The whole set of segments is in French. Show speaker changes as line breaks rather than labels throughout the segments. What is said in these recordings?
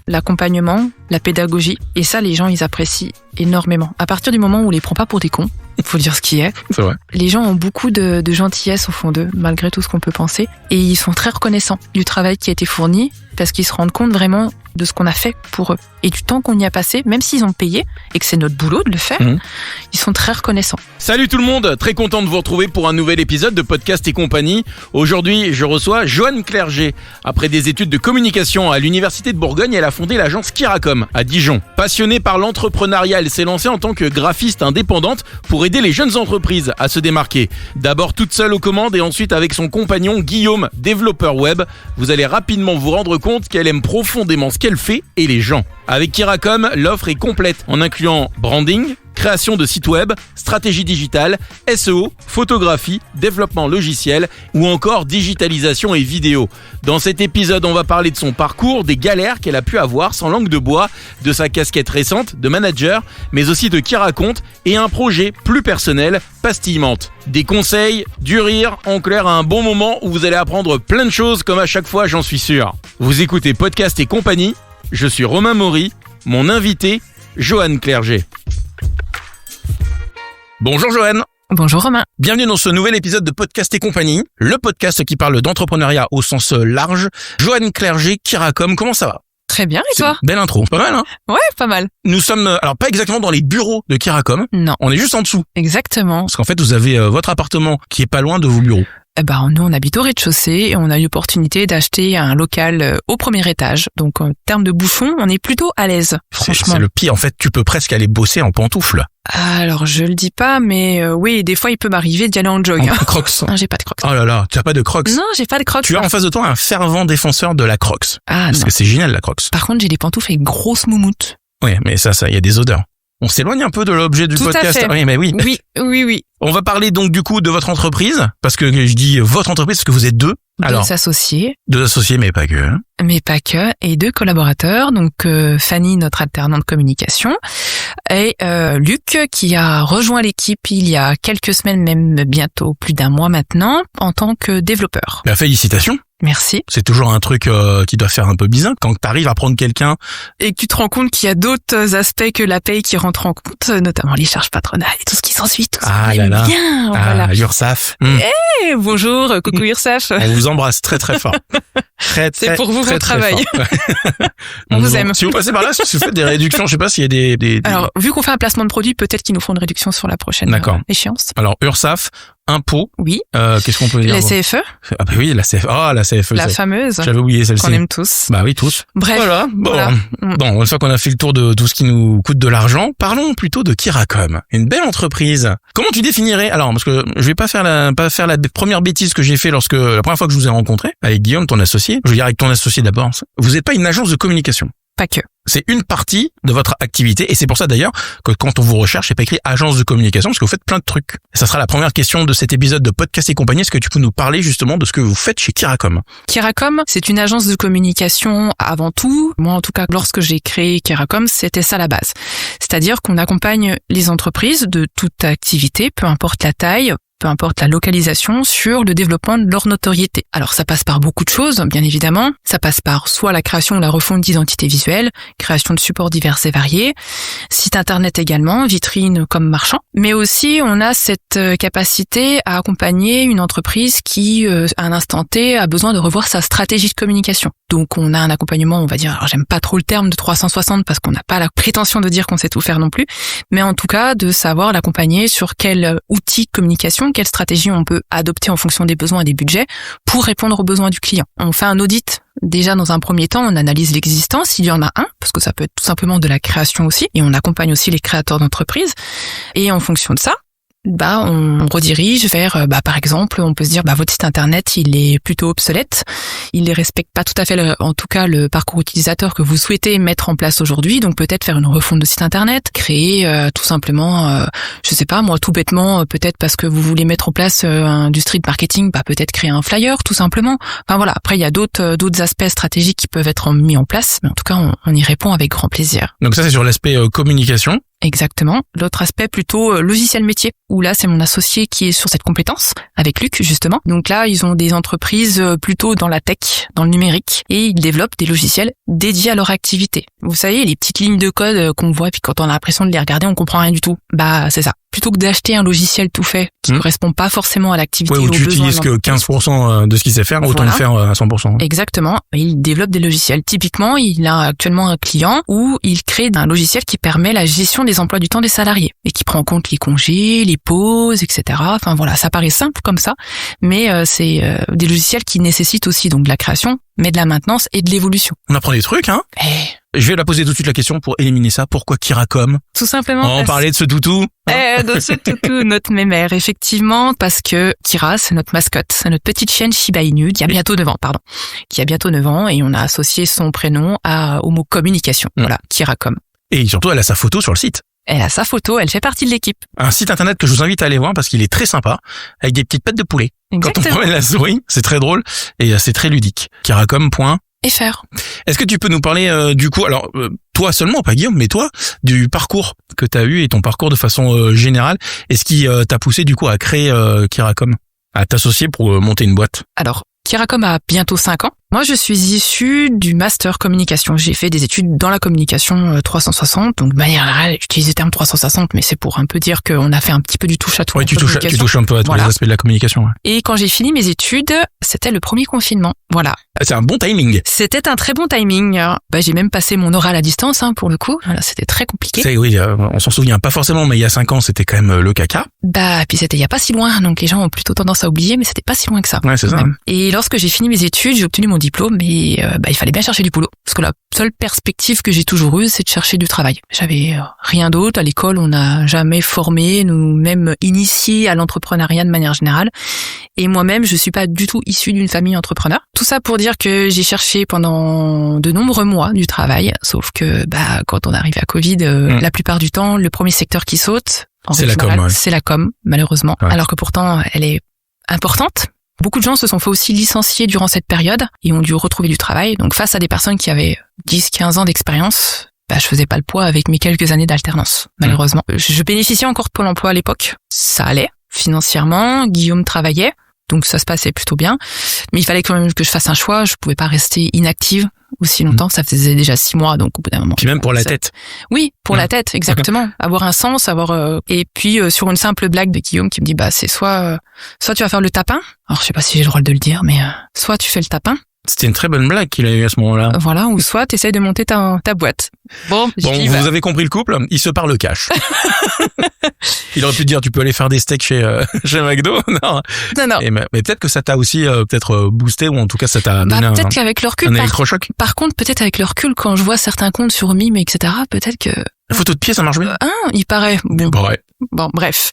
l'accompagnement, la pédagogie. Et ça, les gens, ils apprécient énormément. À partir du moment où on les prend pas pour des cons, faut dire ce qui est.
C'est vrai.
Les gens ont beaucoup de gentillesse au fond d'eux, malgré tout ce qu'on peut penser. Et ils sont très reconnaissants du travail qui a été fourni, parce qu'ils se rendent compte vraiment de ce qu'on a fait pour eux. Et du temps qu'on y a passé, même s'ils ont payé, et que c'est notre boulot de le faire, ils sont très reconnaissants.
Salut tout le monde, très content de vous retrouver pour un nouvel épisode de Podcast et compagnie. Aujourd'hui, je reçois Joanne Clerget. Après des études de communication à l'Université de Bourgogne, elle a fondé l'agence Kiracom à Dijon. Passionnée par l'entrepreneuriat, elle s'est lancée en tant que graphiste indépendante pour aider les jeunes entreprises à se démarquer. D'abord toute seule aux commandes et ensuite avec son compagnon Guillaume, développeur web. Vous allez rapidement vous rendre compte qu'elle aime profondément ce qu'elle fait et les gens. Avec Kiracom, l'offre est complète en incluant branding, création de sites web, stratégie digitale, SEO, photographie, développement logiciel ou encore digitalisation et vidéo. Dans cet épisode, on va parler de son parcours, des galères qu'elle a pu avoir sans langue de bois, de sa casquette récente de manager, mais aussi de qui raconte et un projet plus personnel, Pastillemante. Des conseils, du rire, en clair un bon moment où vous allez apprendre plein de choses comme à chaque fois, j'en suis sûr. Vous écoutez Podcast et compagnie, je suis Romain Maury, mon invité, Joanne Clerget. Bonjour Joanne.
Bonjour Romain.
Bienvenue dans ce nouvel épisode de Podcast et compagnie, le podcast qui parle d'entrepreneuriat au sens large. Joanne Clerget, Kiracom, comment ça va ?
Très bien, et toi ?
Belle intro, pas mal hein ?
Ouais, pas mal.
Nous sommes, alors pas exactement dans les bureaux de Kiracom,
Non.
On est juste en dessous.
Exactement.
Parce qu'en fait vous avez votre appartement qui est pas loin de vos bureaux.
Nous on habite au rez-de-chaussée et on a eu l'opportunité d'acheter un local au premier étage. Donc en termes de bouchons, on est plutôt à l'aise, franchement.
C'est le pire, en fait tu peux presque aller bosser en pantoufles.
Alors je le dis pas, mais oui, des fois il peut m'arriver d'y aller en jog.
En Crocs.
Non, j'ai pas de Crocs.
Oh là là, tu as pas de Crocs.
Non, j'ai pas de Crocs.
Tu as en face de toi un fervent défenseur de la Crocs.
Ah
Parce
non.
que c'est génial la Crocs.
Par contre, j'ai des pantoufles avec grosse moumoute.
Oui, mais ça, il y a des odeurs. On s'éloigne un peu de l'objet du
Tout à
podcast.
fait.
Oui, mais oui.
Oui.
On va parler donc du coup de votre entreprise, parce que je dis votre entreprise parce que vous êtes deux. Alors,
Deux associés,
deux associés, mais pas que. Hein.
mais pas que, et deux collaborateurs. Donc Fanny, notre alternante communication, et Luc, qui a rejoint l'équipe il y a quelques semaines, même bientôt plus d'un mois maintenant, en tant que développeur.
Bah, félicitations.
Merci.
C'est toujours un truc qui doit faire un peu bizarre quand t'arrives à prendre quelqu'un.
Et que tu te rends compte qu'il y a d'autres aspects que la paye qui rentrent en compte, notamment les charges patronales et tout ce qui s'ensuit. Tout ça.
Ah là là.
Bien, voilà.
l'URSSAF.
Eh, bonjour, coucou URSSAF.
On vous embrasse très très fort.
C'est pour vous,
très,
votre
très
travail.
fort.
On vous aime.
Si vous passez par là, si vous faites des réductions, je sais pas s'il y a des...
Alors, vu qu'on fait un placement de produit, peut-être qu'ils nous font une réduction sur la prochaine échéance.
Alors, URSSAF, impôts.
Oui.
Qu'est-ce qu'on peut dire?
La CFE.
Ah bah oui, la CFE. Ah, la CFE.
La fameuse.
J'avais oublié celle-ci.
Qu'on aime tous.
Bah oui, tous.
Bref.
Voilà. Bon, une fois qu'on a fait le tour de tout ce qui nous coûte de l'argent, parlons plutôt de Kiracom. Une belle entreprise. Comment tu définirais? Alors, parce que je vais pas faire la première bêtise que j'ai fait la première fois que je vous ai rencontré avec Guillaume, ton associé. Je veux dire avec ton associé d'abord. Vous n'êtes pas une agence de communication.
Pas que.
C'est une partie de votre activité et c'est pour ça d'ailleurs que quand on vous recherche, c'est pas écrit agence de communication parce que vous faites plein de trucs. Et ça sera la première question de cet épisode de Podcast et compagnie. Est-ce que tu peux nous parler justement de ce que vous faites chez Kiracom?
Kiracom, c'est une agence de communication avant tout. Moi, en tout cas, lorsque j'ai créé Kiracom, c'était ça la base. C'est-à-dire qu'on accompagne les entreprises de toute activité, peu importe la taille, peu importe la localisation, sur le développement de leur notoriété. Alors ça passe par beaucoup de choses, bien évidemment. Ça passe par soit la création ou la refonte d'identité visuelle, création de supports divers et variés, site internet également, vitrine comme marchand. Mais aussi, on a cette capacité à accompagner une entreprise qui, à un instant T, a besoin de revoir sa stratégie de communication. Donc on a un accompagnement, on va dire, alors j'aime pas trop le terme de 360 parce qu'on n'a pas la prétention de dire qu'on sait tout faire non plus, mais en tout cas de savoir l'accompagner sur quel outil de communication, quelle stratégie on peut adopter en fonction des besoins et des budgets pour répondre aux besoins du client. On fait un audit. Déjà, dans un premier temps, on analyse l'existant, s'il y en a un, parce que ça peut être tout simplement de la création aussi, et on accompagne aussi les créateurs d'entreprises. Et en fonction de ça, on redirige vers, par exemple, on peut se dire, votre site internet, il est plutôt obsolète. Il ne respecte pas tout à fait, en tout cas, le parcours utilisateur que vous souhaitez mettre en place aujourd'hui. Donc, peut-être faire une refonte de site internet, créer tout simplement, je sais pas, moi, tout bêtement, peut-être parce que vous voulez mettre en place du street marketing, peut-être créer un flyer, tout simplement. Enfin, voilà. Après, il y a d'autres aspects stratégiques qui peuvent être mis en place. Mais en tout cas, on y répond avec grand plaisir.
Donc ça, c'est sur l'aspect communication.
Exactement. L'autre aspect plutôt logiciel métier, où là c'est mon associé qui est sur cette compétence, avec Luc justement. Donc là ils ont des entreprises plutôt dans la tech, dans le numérique, et ils développent des logiciels dédiés à leur activité. Vous savez, les petites lignes de code qu'on voit, puis quand on a l'impression de les regarder, on comprend rien du tout. Bah, c'est ça. Plutôt que d'acheter un logiciel tout fait qui ne correspond pas forcément à l'activité.
Ouais, où tu utilises que 15% de ce qu'il sait faire, autant le faire à 100%.
Exactement. Il développe des logiciels. Typiquement, il a actuellement un client où il crée un logiciel qui permet la gestion des emplois du temps des salariés et qui prend en compte les congés, les pauses, etc. Enfin voilà, ça paraît simple comme ça, mais c'est des logiciels qui nécessitent aussi donc de la création, mais de la maintenance et de l'évolution.
On apprend des trucs, hein. Je vais la poser tout de suite la question pour éliminer ça. Pourquoi Kiracom?
Tout simplement.
On parlait de ce toutou.
De ce toutou, notre mémère, effectivement, parce que Kira, c'est notre mascotte, c'est notre petite chienne Shiba Inu, qui a bientôt 9 ans, et on a associé son prénom au mot communication. Voilà, Kiracom.
Et surtout, elle a sa photo sur le site.
Elle a sa photo, elle fait partie de l'équipe.
Un site internet que je vous invite à aller voir parce qu'il est très sympa, avec des petites pattes de poulet.
Exactement.
Quand on promène la souris, c'est très drôle et c'est très ludique. Kiracom.fr. Est-ce que tu peux nous parler du coup, alors toi seulement, pas Guillaume, mais toi, du parcours que tu as eu et ton parcours de façon générale, et ce qui t'a poussé du coup à créer Kiracom, à t'associer pour monter une boîte?
Alors, Kiracom a bientôt 5 ans. Moi, je suis issue du master communication. J'ai fait des études dans la communication 360. Donc, de manière générale, j'utilise le terme 360, mais c'est pour un peu dire qu'on a fait un petit peu du touche à tout.
Oui, tu touches un peu à tous les aspects de la communication. Ouais.
Et quand j'ai fini mes études, c'était le premier confinement. Voilà.
C'est un bon timing.
C'était un très bon timing. J'ai même passé mon oral à distance, pour le coup. Voilà, c'était très compliqué.
Oui, on s'en souvient pas forcément, mais il y a 5 ans, c'était quand même le caca.
Puis c'était il y a pas si loin, donc les gens ont plutôt tendance à oublier, mais c'était pas si loin que ça.
Ouais, c'est ça.
Même. Et lorsque j'ai fini mes études, j'ai obtenu mon diplôme, mais il fallait bien chercher du boulot, parce que la seule perspective que j'ai toujours eue, c'est de chercher du travail. J'avais rien d'autre. À l'école, on n'a jamais formé, nous même initié à l'entrepreneuriat de manière générale. Et moi-même, je suis pas du tout issue d'une famille entrepreneur. Tout ça pour dire que j'ai cherché pendant de nombreux mois du travail, sauf que quand on arrive à Covid, la plupart du temps, le premier secteur qui saute,
c'est la com,
c'est la com, malheureusement. Ouais. Alors que pourtant, elle est importante. Beaucoup de gens se sont fait aussi licencier durant cette période et ont dû retrouver du travail. Donc face à des personnes qui avaient 10-15 ans d'expérience, je faisais pas le poids avec mes quelques années d'alternance, malheureusement. Je bénéficiais encore de Pôle emploi à l'époque. Ça allait financièrement, Guillaume travaillait, donc ça se passait plutôt bien. Mais il fallait quand même que je fasse un choix. Je pouvais pas rester inactive aussi longtemps. Ça faisait déjà 6 mois, donc au bout d'un moment.
Puis même pour la tête.
Oui, pour la tête, exactement. Avoir un sens, et puis sur une simple blague de Guillaume qui me dit c'est soit tu vas faire le tapin. Alors je sais pas si j'ai le droit de le dire, mais soit tu fais le tapin.
C'était une très bonne blague qu'il a eu à ce moment-là.
Voilà, ou soit tu essayes de monter ta boîte. Bon,
vous avez compris le couple, il se parle cash. Il aurait pu te dire tu peux aller faire des steaks chez McDo. Non. Mais peut-être que ça t'a aussi boosté, ou en tout cas ça t'a donné
peut-être qu'avec le recul,
un électrochoc.
Par contre, peut-être avec le recul, quand je vois certains comptes sur Mime, etc., peut-être que...
La photo de pied, ça marche bien.
Il paraît.
Bon,
bref.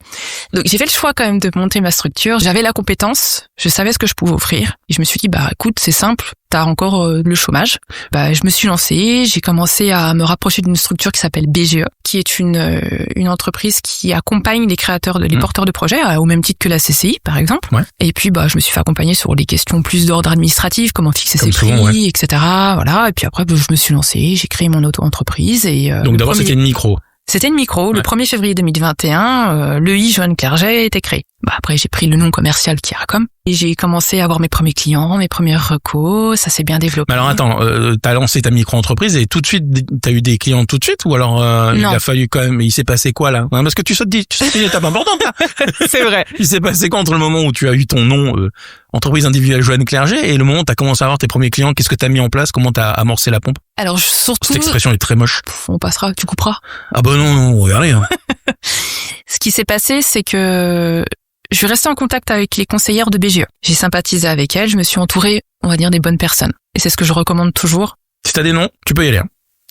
Donc j'ai fait le choix quand même de monter ma structure. J'avais la compétence, je savais ce que je pouvais offrir. Et je me suis dit, écoute, c'est simple, t'as encore le chômage. Je me suis lancée, j'ai commencé à me rapprocher d'une structure qui s'appelle BGE, qui est une entreprise qui accompagne les créateurs, les porteurs de projets, au même titre que la CCI, par exemple. Ouais. Et puis, je me suis fait accompagner sur les questions plus d'ordre administratif, comment fixer ses prix, etc. Voilà. Et puis après, je me suis lancée, j'ai créé mon auto-entreprise et...
Donc d'abord, c'était une micro.
C'était une micro. Le 1er février 2021, l'EI Joanne Clerget a été créé. Après, j'ai pris le nom commercial Kiracom et j'ai commencé à avoir mes premiers clients, mes premières recos. Ça s'est bien développé.
Mais alors attends, t'as lancé ta micro-entreprise et tout de suite, t'as eu des clients tout de suite, ou alors il a fallu quand même, il s'est passé quoi là? Parce que tu sautes une étape importante là.
C'est vrai.
Il s'est passé quoi entre le moment où tu as eu ton nom entreprise individuelle Joanne Clerget et le moment où t'as commencé à avoir tes premiers clients? Qu'est-ce que t'as mis en place? Comment t'as amorcé la pompe?
Alors surtout...
Cette expression est très moche.
On passera, tu couperas.
Ah non, regardez.
Ce qui s'est passé, c'est que je suis restée en contact avec les conseillères de BGE. J'ai sympathisé avec elles, je me suis entourée, on va dire, des bonnes personnes. Et c'est ce que je recommande toujours.
Si t'as des noms, tu peux y aller.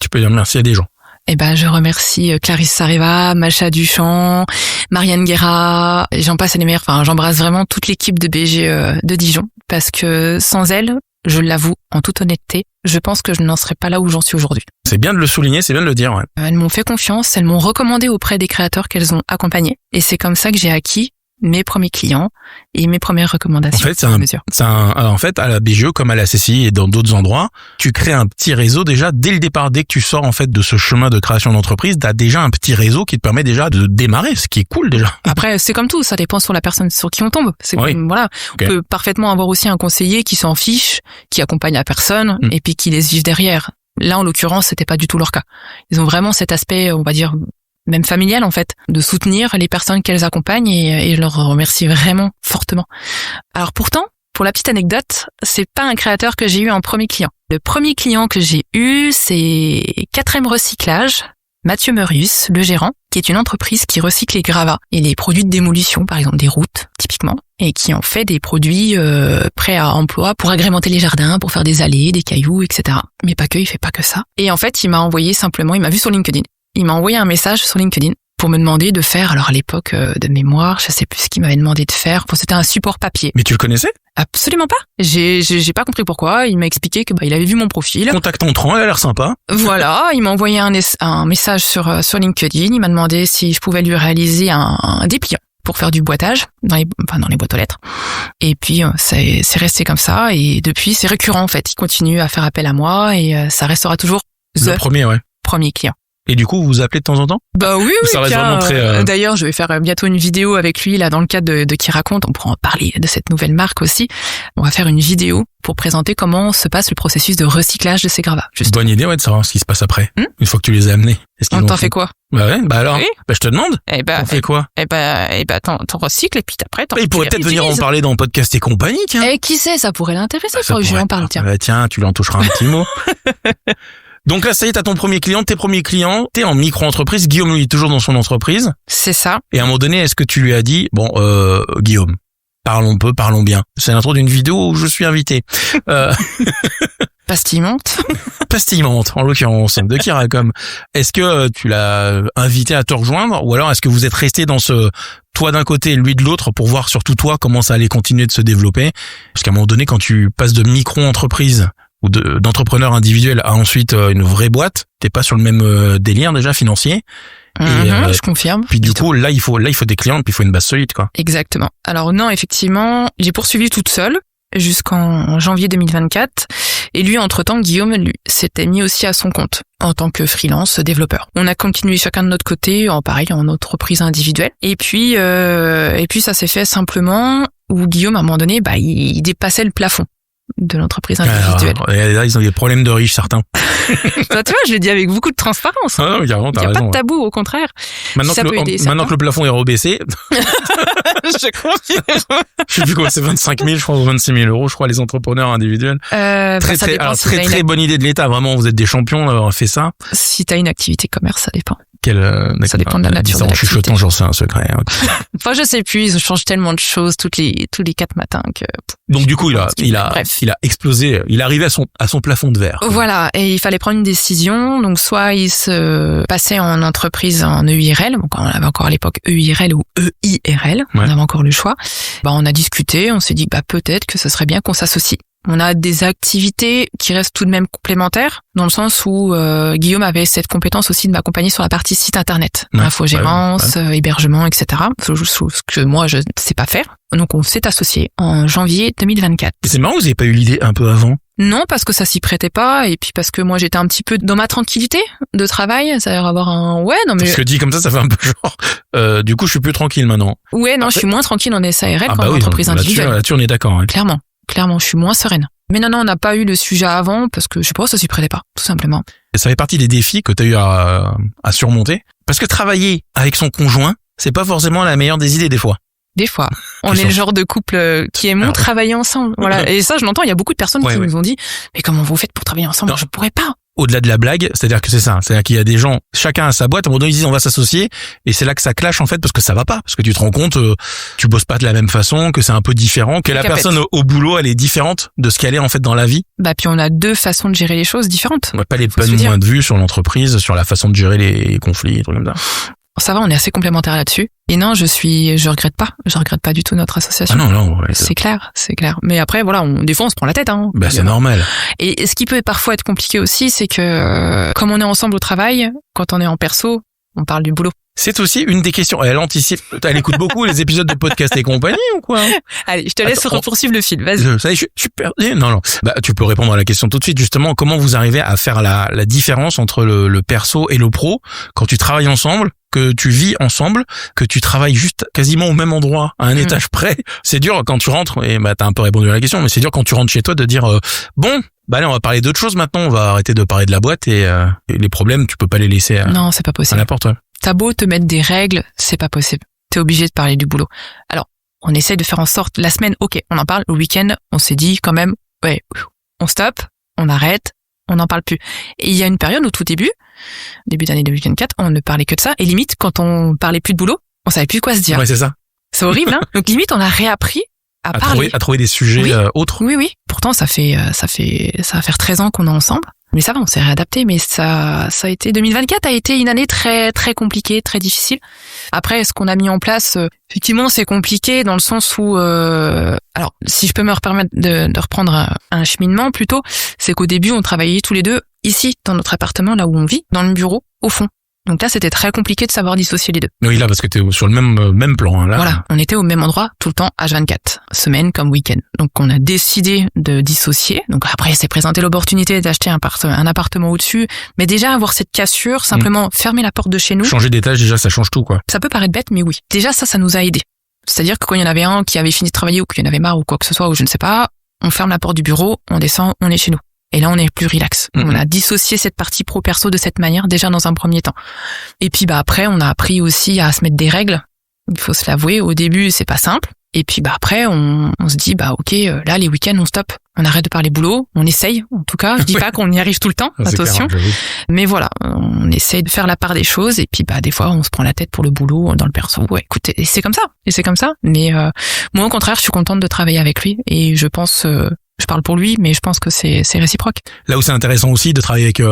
Tu peux dire merci à des gens.
Je remercie Clarisse Sareva, Macha Duchamp, Marianne Guerra, et j'en passe à les meilleurs. Enfin, j'embrasse vraiment toute l'équipe de BGE de Dijon, parce que sans elles, je l'avoue, en toute honnêteté, je pense que je n'en serais pas là où j'en suis aujourd'hui.
C'est bien de le souligner, c'est bien de le dire. Ouais.
Elles m'ont fait confiance, elles m'ont recommandé auprès des créateurs qu'elles ont accompagnés. Et c'est comme ça que j'ai acquis mes premiers clients et mes premières recommandations.
En fait, à la BGE comme à la CCI et dans d'autres endroits, tu crées un petit réseau déjà dès le départ. Dès que tu sors en fait de ce chemin de création d'entreprise, t'as déjà un petit réseau qui te permet déjà de démarrer, ce qui est cool déjà.
Après, c'est comme tout, ça dépend sur la personne sur qui on tombe.
Oui.
Voilà,
Okay.
On peut parfaitement avoir aussi un conseiller qui s'en fiche, qui accompagne la personne et puis qui laisse vivre derrière. Là, en l'occurrence, c'était pas du tout leur cas. Ils ont vraiment cet aspect, on va dire, même familial en fait, de soutenir les personnes qu'elles accompagnent et je leur remercie vraiment fortement. Alors pourtant, pour la petite anecdote, c'est pas un créateur que j'ai eu en premier client. Le premier client que j'ai eu, c'est 4M Recyclage, Mathieu Meurius, le gérant, qui est une entreprise qui recycle les gravats et les produits de démolition, par exemple des routes, typiquement, et qui en fait des produits prêts à emploi pour agrémenter les jardins, pour faire des allées, des cailloux, etc. Mais pas que, il fait pas que ça. Et en fait, il m'a vu sur LinkedIn. Il m'a envoyé un message sur LinkedIn pour me demander de faire, alors à l'époque de mémoire, je sais plus ce qu'il m'avait demandé de faire. C'était un support papier.
Mais tu le connaissais?
Absolument pas. J'ai pas compris pourquoi. Il m'a expliqué que il avait vu mon profil.
Contact entrant, elle a l'air sympa.
Voilà, il m'a envoyé un message sur LinkedIn. Il m'a demandé si je pouvais lui réaliser un dépliant pour faire du boitage dans les boîtes aux lettres. Et puis c'est resté comme ça et depuis c'est récurrent en fait. Il continue à faire appel à moi et ça restera toujours
le
premier client.
Et du coup, vous vous appelez de temps en temps?
Bah oui.
Ça reste vraiment très.
D'ailleurs, je vais faire bientôt une vidéo avec lui là dans le cadre de Qui raconte. On pourra en parler de cette nouvelle marque aussi. On va faire une vidéo pour présenter comment se passe le processus de recyclage de ces gravats. Juste.
Bonne idée, de savoir ce qui se passe après. Une fois que tu les as amenés.
On t'en fait quoi?
Bah ouais, alors.
Oui.
Je te demande. On fait quoi?
T'en recycles et puis après
il pourrait peut-être venir en parler dans Podcast et compagnie, tiens.
Et qui sait, ça pourrait l'intéresser. Je lui en parle, tiens.
Tiens, tu lui en toucheras un petit mot. Donc là, ça y est, t'as ton premier client, tes premiers clients, t'es en micro-entreprise, Guillaume, lui, est toujours dans son entreprise.
C'est ça.
Et à un moment donné, est-ce que tu lui as dit, Guillaume, parlons peu, parlons bien. C'est l'intro d'une vidéo où je suis invité.
Pastillement,
en l'occurrence, de Qui raconte. Est-ce que tu l'as invité à te rejoindre ou alors est-ce que vous êtes resté dans ce toi d'un côté et lui de l'autre pour voir surtout toi comment ça allait continuer de se développer? Parce qu'à un moment donné, quand tu passes de micro-entreprise ou d'entrepreneur individuel à ensuite une vraie boîte, t'es pas sur le même délire déjà financier.
Je confirme.
Puis du coup, là il faut des clients, puis il faut une base solide, quoi.
Exactement. Alors non, effectivement, j'ai poursuivi toute seule jusqu'en janvier 2024. Et lui, entre-temps, Guillaume, lui, s'était mis aussi à son compte en tant que freelance développeur. On a continué chacun de notre côté, en entreprise individuelle. Et puis ça s'est fait simplement où Guillaume, à un moment donné, il dépassait le plafond de l'entreprise individuelle.
Alors, là, ils ont des problèmes de riches, certains.
Bah, tu vois, je l'ai dit avec beaucoup de transparence.
Ah non, carrément, t'as raison.
Il n'y a pas de tabou, au contraire.
Maintenant que le plafond est rebaissé.
Je confirme.
Je sais plus quoi, c'est 25 000, je crois, ou 26 000 euros, je crois, les entrepreneurs individuels. Très bonne idée de l'État. Vraiment, vous êtes des champions d'avoir fait ça.
Si t'as une activité commerce, ça dépend.
Ça
dépend de la nature de l'activité.
En chuchotant, j'en sais un secret.
Enfin, je sais plus, ils changent tellement de choses tous les 4 matins que...
Donc, du coup, il a explosé, il est arrivé à son plafond de verre.
Voilà. Et il fallait prendre une décision. Donc, soit il se passait en entreprise en EIRL. Donc, on avait encore à l'époque EIRL ou EIRL. On avait encore le choix. On a discuté, on s'est dit, peut-être que ce serait bien qu'on s'associe. On a des activités qui restent tout de même complémentaires, dans le sens où Guillaume avait cette compétence aussi de m'accompagner sur la partie site internet, infogérance, hébergement, etc. Ce que moi je ne sais pas faire. Donc on s'est associés en janvier 2024.
Et c'est marrant, vous n'avez pas eu l'idée un peu avant?
Non, parce que ça s'y prêtait pas, et puis parce que moi j'étais un petit peu dans ma tranquillité de travail, ça va avoir un...
Parce que dit comme ça fait un peu genre... du coup je suis plus tranquille maintenant.
Je suis moins tranquille en SARL qu'en entreprise individuelle.
Là-dessus on est d'accord. Hein.
Clairement, je suis moins sereine. Mais non, on n'a pas eu le sujet avant parce que je sais pas, ça s'y prêtait pas, tout simplement.
Et ça fait partie des défis que tu as eu à surmonter. Parce que travailler avec son conjoint, c'est pas forcément la meilleure des idées des fois.
Des fois. On est le genre de couple qui aimons travailler ensemble. Voilà. Et ça, je l'entends, il y a beaucoup de personnes qui nous ont dit, mais comment vous faites pour travailler ensemble? Je pourrais pas.
Au-delà de la blague, c'est-à-dire que c'est ça. C'est-à-dire qu'il y a des gens, chacun a sa boîte, à un moment donné, ils disent on va s'associer, et c'est là que ça clash en fait, parce que ça va pas. Parce que tu te rends compte, tu bosses pas de la même façon, que c'est un peu différent, que la personne au boulot, elle est différente de ce qu'elle est en fait dans la vie.
Puis on a deux façons de gérer les choses différentes.
On n'a pas les mêmes points de vue sur l'entreprise, sur la façon de gérer les conflits, des trucs comme ça.
Ça va, on est assez complémentaires là-dessus. Et non, je regrette pas du tout notre association.
Ah non,
c'est clair. Mais après, voilà, des fois, on se prend la tête, hein.
C'est normal.
Et ce qui peut parfois être compliqué aussi, c'est que, comme on est ensemble au travail, quand on est en perso, on parle du boulot.
C'est aussi une des questions. Elle anticipe. Elle écoute beaucoup les épisodes de podcast et compagnie ou quoi?
Allez, je te laisse poursuivre le fil. Vas-y.
Ça y est, je suis perdu. Non. Bah, tu peux répondre à la question tout de suite. Justement, comment vous arrivez à faire la différence entre le perso et le pro quand tu travailles ensemble, que tu vis ensemble, que tu travailles juste quasiment au même endroit, à un étage près. C'est dur quand tu rentres, et bah t'as un peu répondu à la question, mais c'est dur quand tu rentres chez toi de dire bon, bah allez, on va parler d'autre chose maintenant, on va arrêter de parler de la boîte et les problèmes, tu peux pas les laisser
non, c'est pas possible.
À n'importe quoi.
T'as beau te mettre des règles, c'est pas possible. T'es obligé de parler du boulot. Alors, on essaie de faire en sorte, la semaine, ok, on en parle, le week-end, on s'est dit quand même, ouais, on stoppe, on arrête, on n'en parle plus. Et il y a une période au tout début d'année 2024, on ne parlait que de ça. Et limite, quand on parlait plus de boulot, on savait plus quoi se dire.
Ouais, c'est ça.
C'est horrible, hein. Donc limite, on a réappris à parler.
À trouver des sujets autres.
Oui. Pourtant, ça va faire 13 ans qu'on est ensemble. Mais ça va, on s'est réadapté. Mais ça a été, 2024 a été une année très, très compliquée, très difficile. Après, ce qu'on a mis en place, effectivement, c'est compliqué dans le sens où, alors, si je peux me permettre de reprendre un cheminement plutôt, c'est qu'au début, on travaillait tous les deux ici, dans notre appartement, là où on vit, dans le bureau, au fond. Donc là, c'était très compliqué de savoir dissocier les deux.
Oui, là, parce que t'es sur le même plan, hein, là.
Voilà. On était au même endroit tout le temps, H24. Semaine comme week-end. Donc, on a décidé de dissocier. Donc après, s'est présenté l'opportunité d'acheter un appartement au-dessus. Mais déjà, avoir cette cassure, simplement fermer la porte de chez nous.
Changer d'étage, déjà, ça change tout, quoi.
Ça peut paraître bête, mais oui. Déjà, ça nous a aidés. C'est-à-dire que quand il y en avait un qui avait fini de travailler ou qu'il y en avait marre ou quoi que ce soit, ou je ne sais pas, on ferme la porte du bureau, on descend, on est chez nous. Et là, on est plus relax. On a dissocié cette partie pro-perso de cette manière, déjà dans un premier temps. Et puis, après, on a appris aussi à se mettre des règles. Il faut se l'avouer. Au début, c'est pas simple. Et puis, après, on se dit, ok, là, les week-ends, on stoppe. On arrête de parler boulot. On essaye, en tout cas. Je dis pas qu'on y arrive tout le temps. Attention. Clair, mais voilà, on essaye de faire la part des choses. Et puis, des fois, on se prend la tête pour le boulot, dans le perso. Ouais, écoutez, et c'est comme ça. Mais, moi, au contraire, je suis contente de travailler avec lui. Et je pense, je parle pour lui, mais je pense que c'est réciproque.
Là où c'est intéressant aussi de travailler avec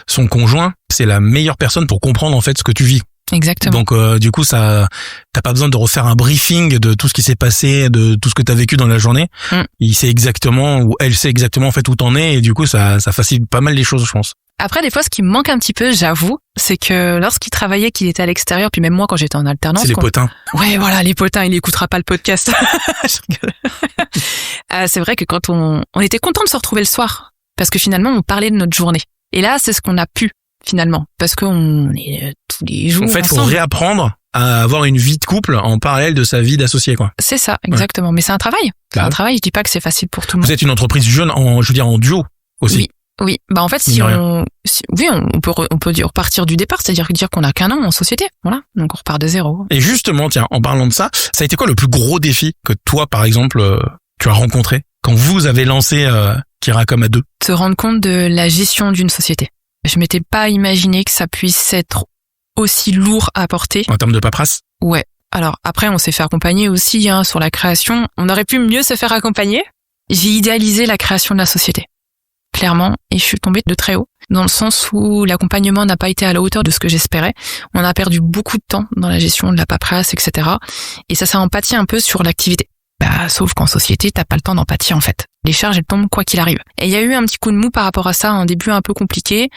son conjoint, c'est la meilleure personne pour comprendre en fait ce que tu vis.
Exactement.
Donc du coup, t'as pas besoin de refaire un briefing de tout ce qui s'est passé, de tout ce que t'as vécu dans la journée. Il sait exactement, ou elle sait exactement en fait où t'en es, et du coup, ça facilite pas mal les choses, je pense.
Après, des fois, ce qui me manque un petit peu, j'avoue, c'est que lorsqu'il travaillait, qu'il était à l'extérieur, puis même moi, quand j'étais en alternance...
C'est les potins.
Ouais, voilà, les potins, il écoutera pas le podcast. Je rigole. C'est vrai que quand on était content de se retrouver le soir, parce que finalement, on parlait de notre journée. Et là, c'est ce qu'on a pu, finalement, parce qu'on est tous les jours
ensemble. En fait, faut réapprendre à avoir une vie de couple en parallèle de sa vie d'associé, quoi.
C'est ça, exactement. Ouais. Mais c'est un travail. C'est un travail, je dis pas que c'est facile pour tout le monde.
Vous êtes une entreprise jeune, en duo aussi.
Oui. En fait, on peut dire repartir du départ, c'est-à-dire dire qu'on a qu'un an en société. Voilà. Donc, on repart de zéro.
Et justement, tiens, en parlant de ça a été quoi le plus gros défi que toi, par exemple, tu as rencontré quand vous avez lancé Kiracom à deux?
Se rendre compte de la gestion d'une société. Je m'étais pas imaginé que ça puisse être aussi lourd à porter.
En termes de paperasse? Ouais.
Alors, après, on s'est fait accompagner aussi, sur la création. On aurait pu mieux se faire accompagner. J'ai idéalisé la création de la société. Clairement, et je suis tombée de très haut, dans le sens où l'accompagnement n'a pas été à la hauteur de ce que j'espérais. On a perdu beaucoup de temps dans la gestion de la paperasse, etc. Et ça empathie un peu sur l'activité. Sauf qu'en société, t'as pas le temps d'empathie en fait. Les charges, elles tombent quoi qu'il arrive. Et il y a eu un petit coup de mou par rapport à ça, un début un peu compliqué,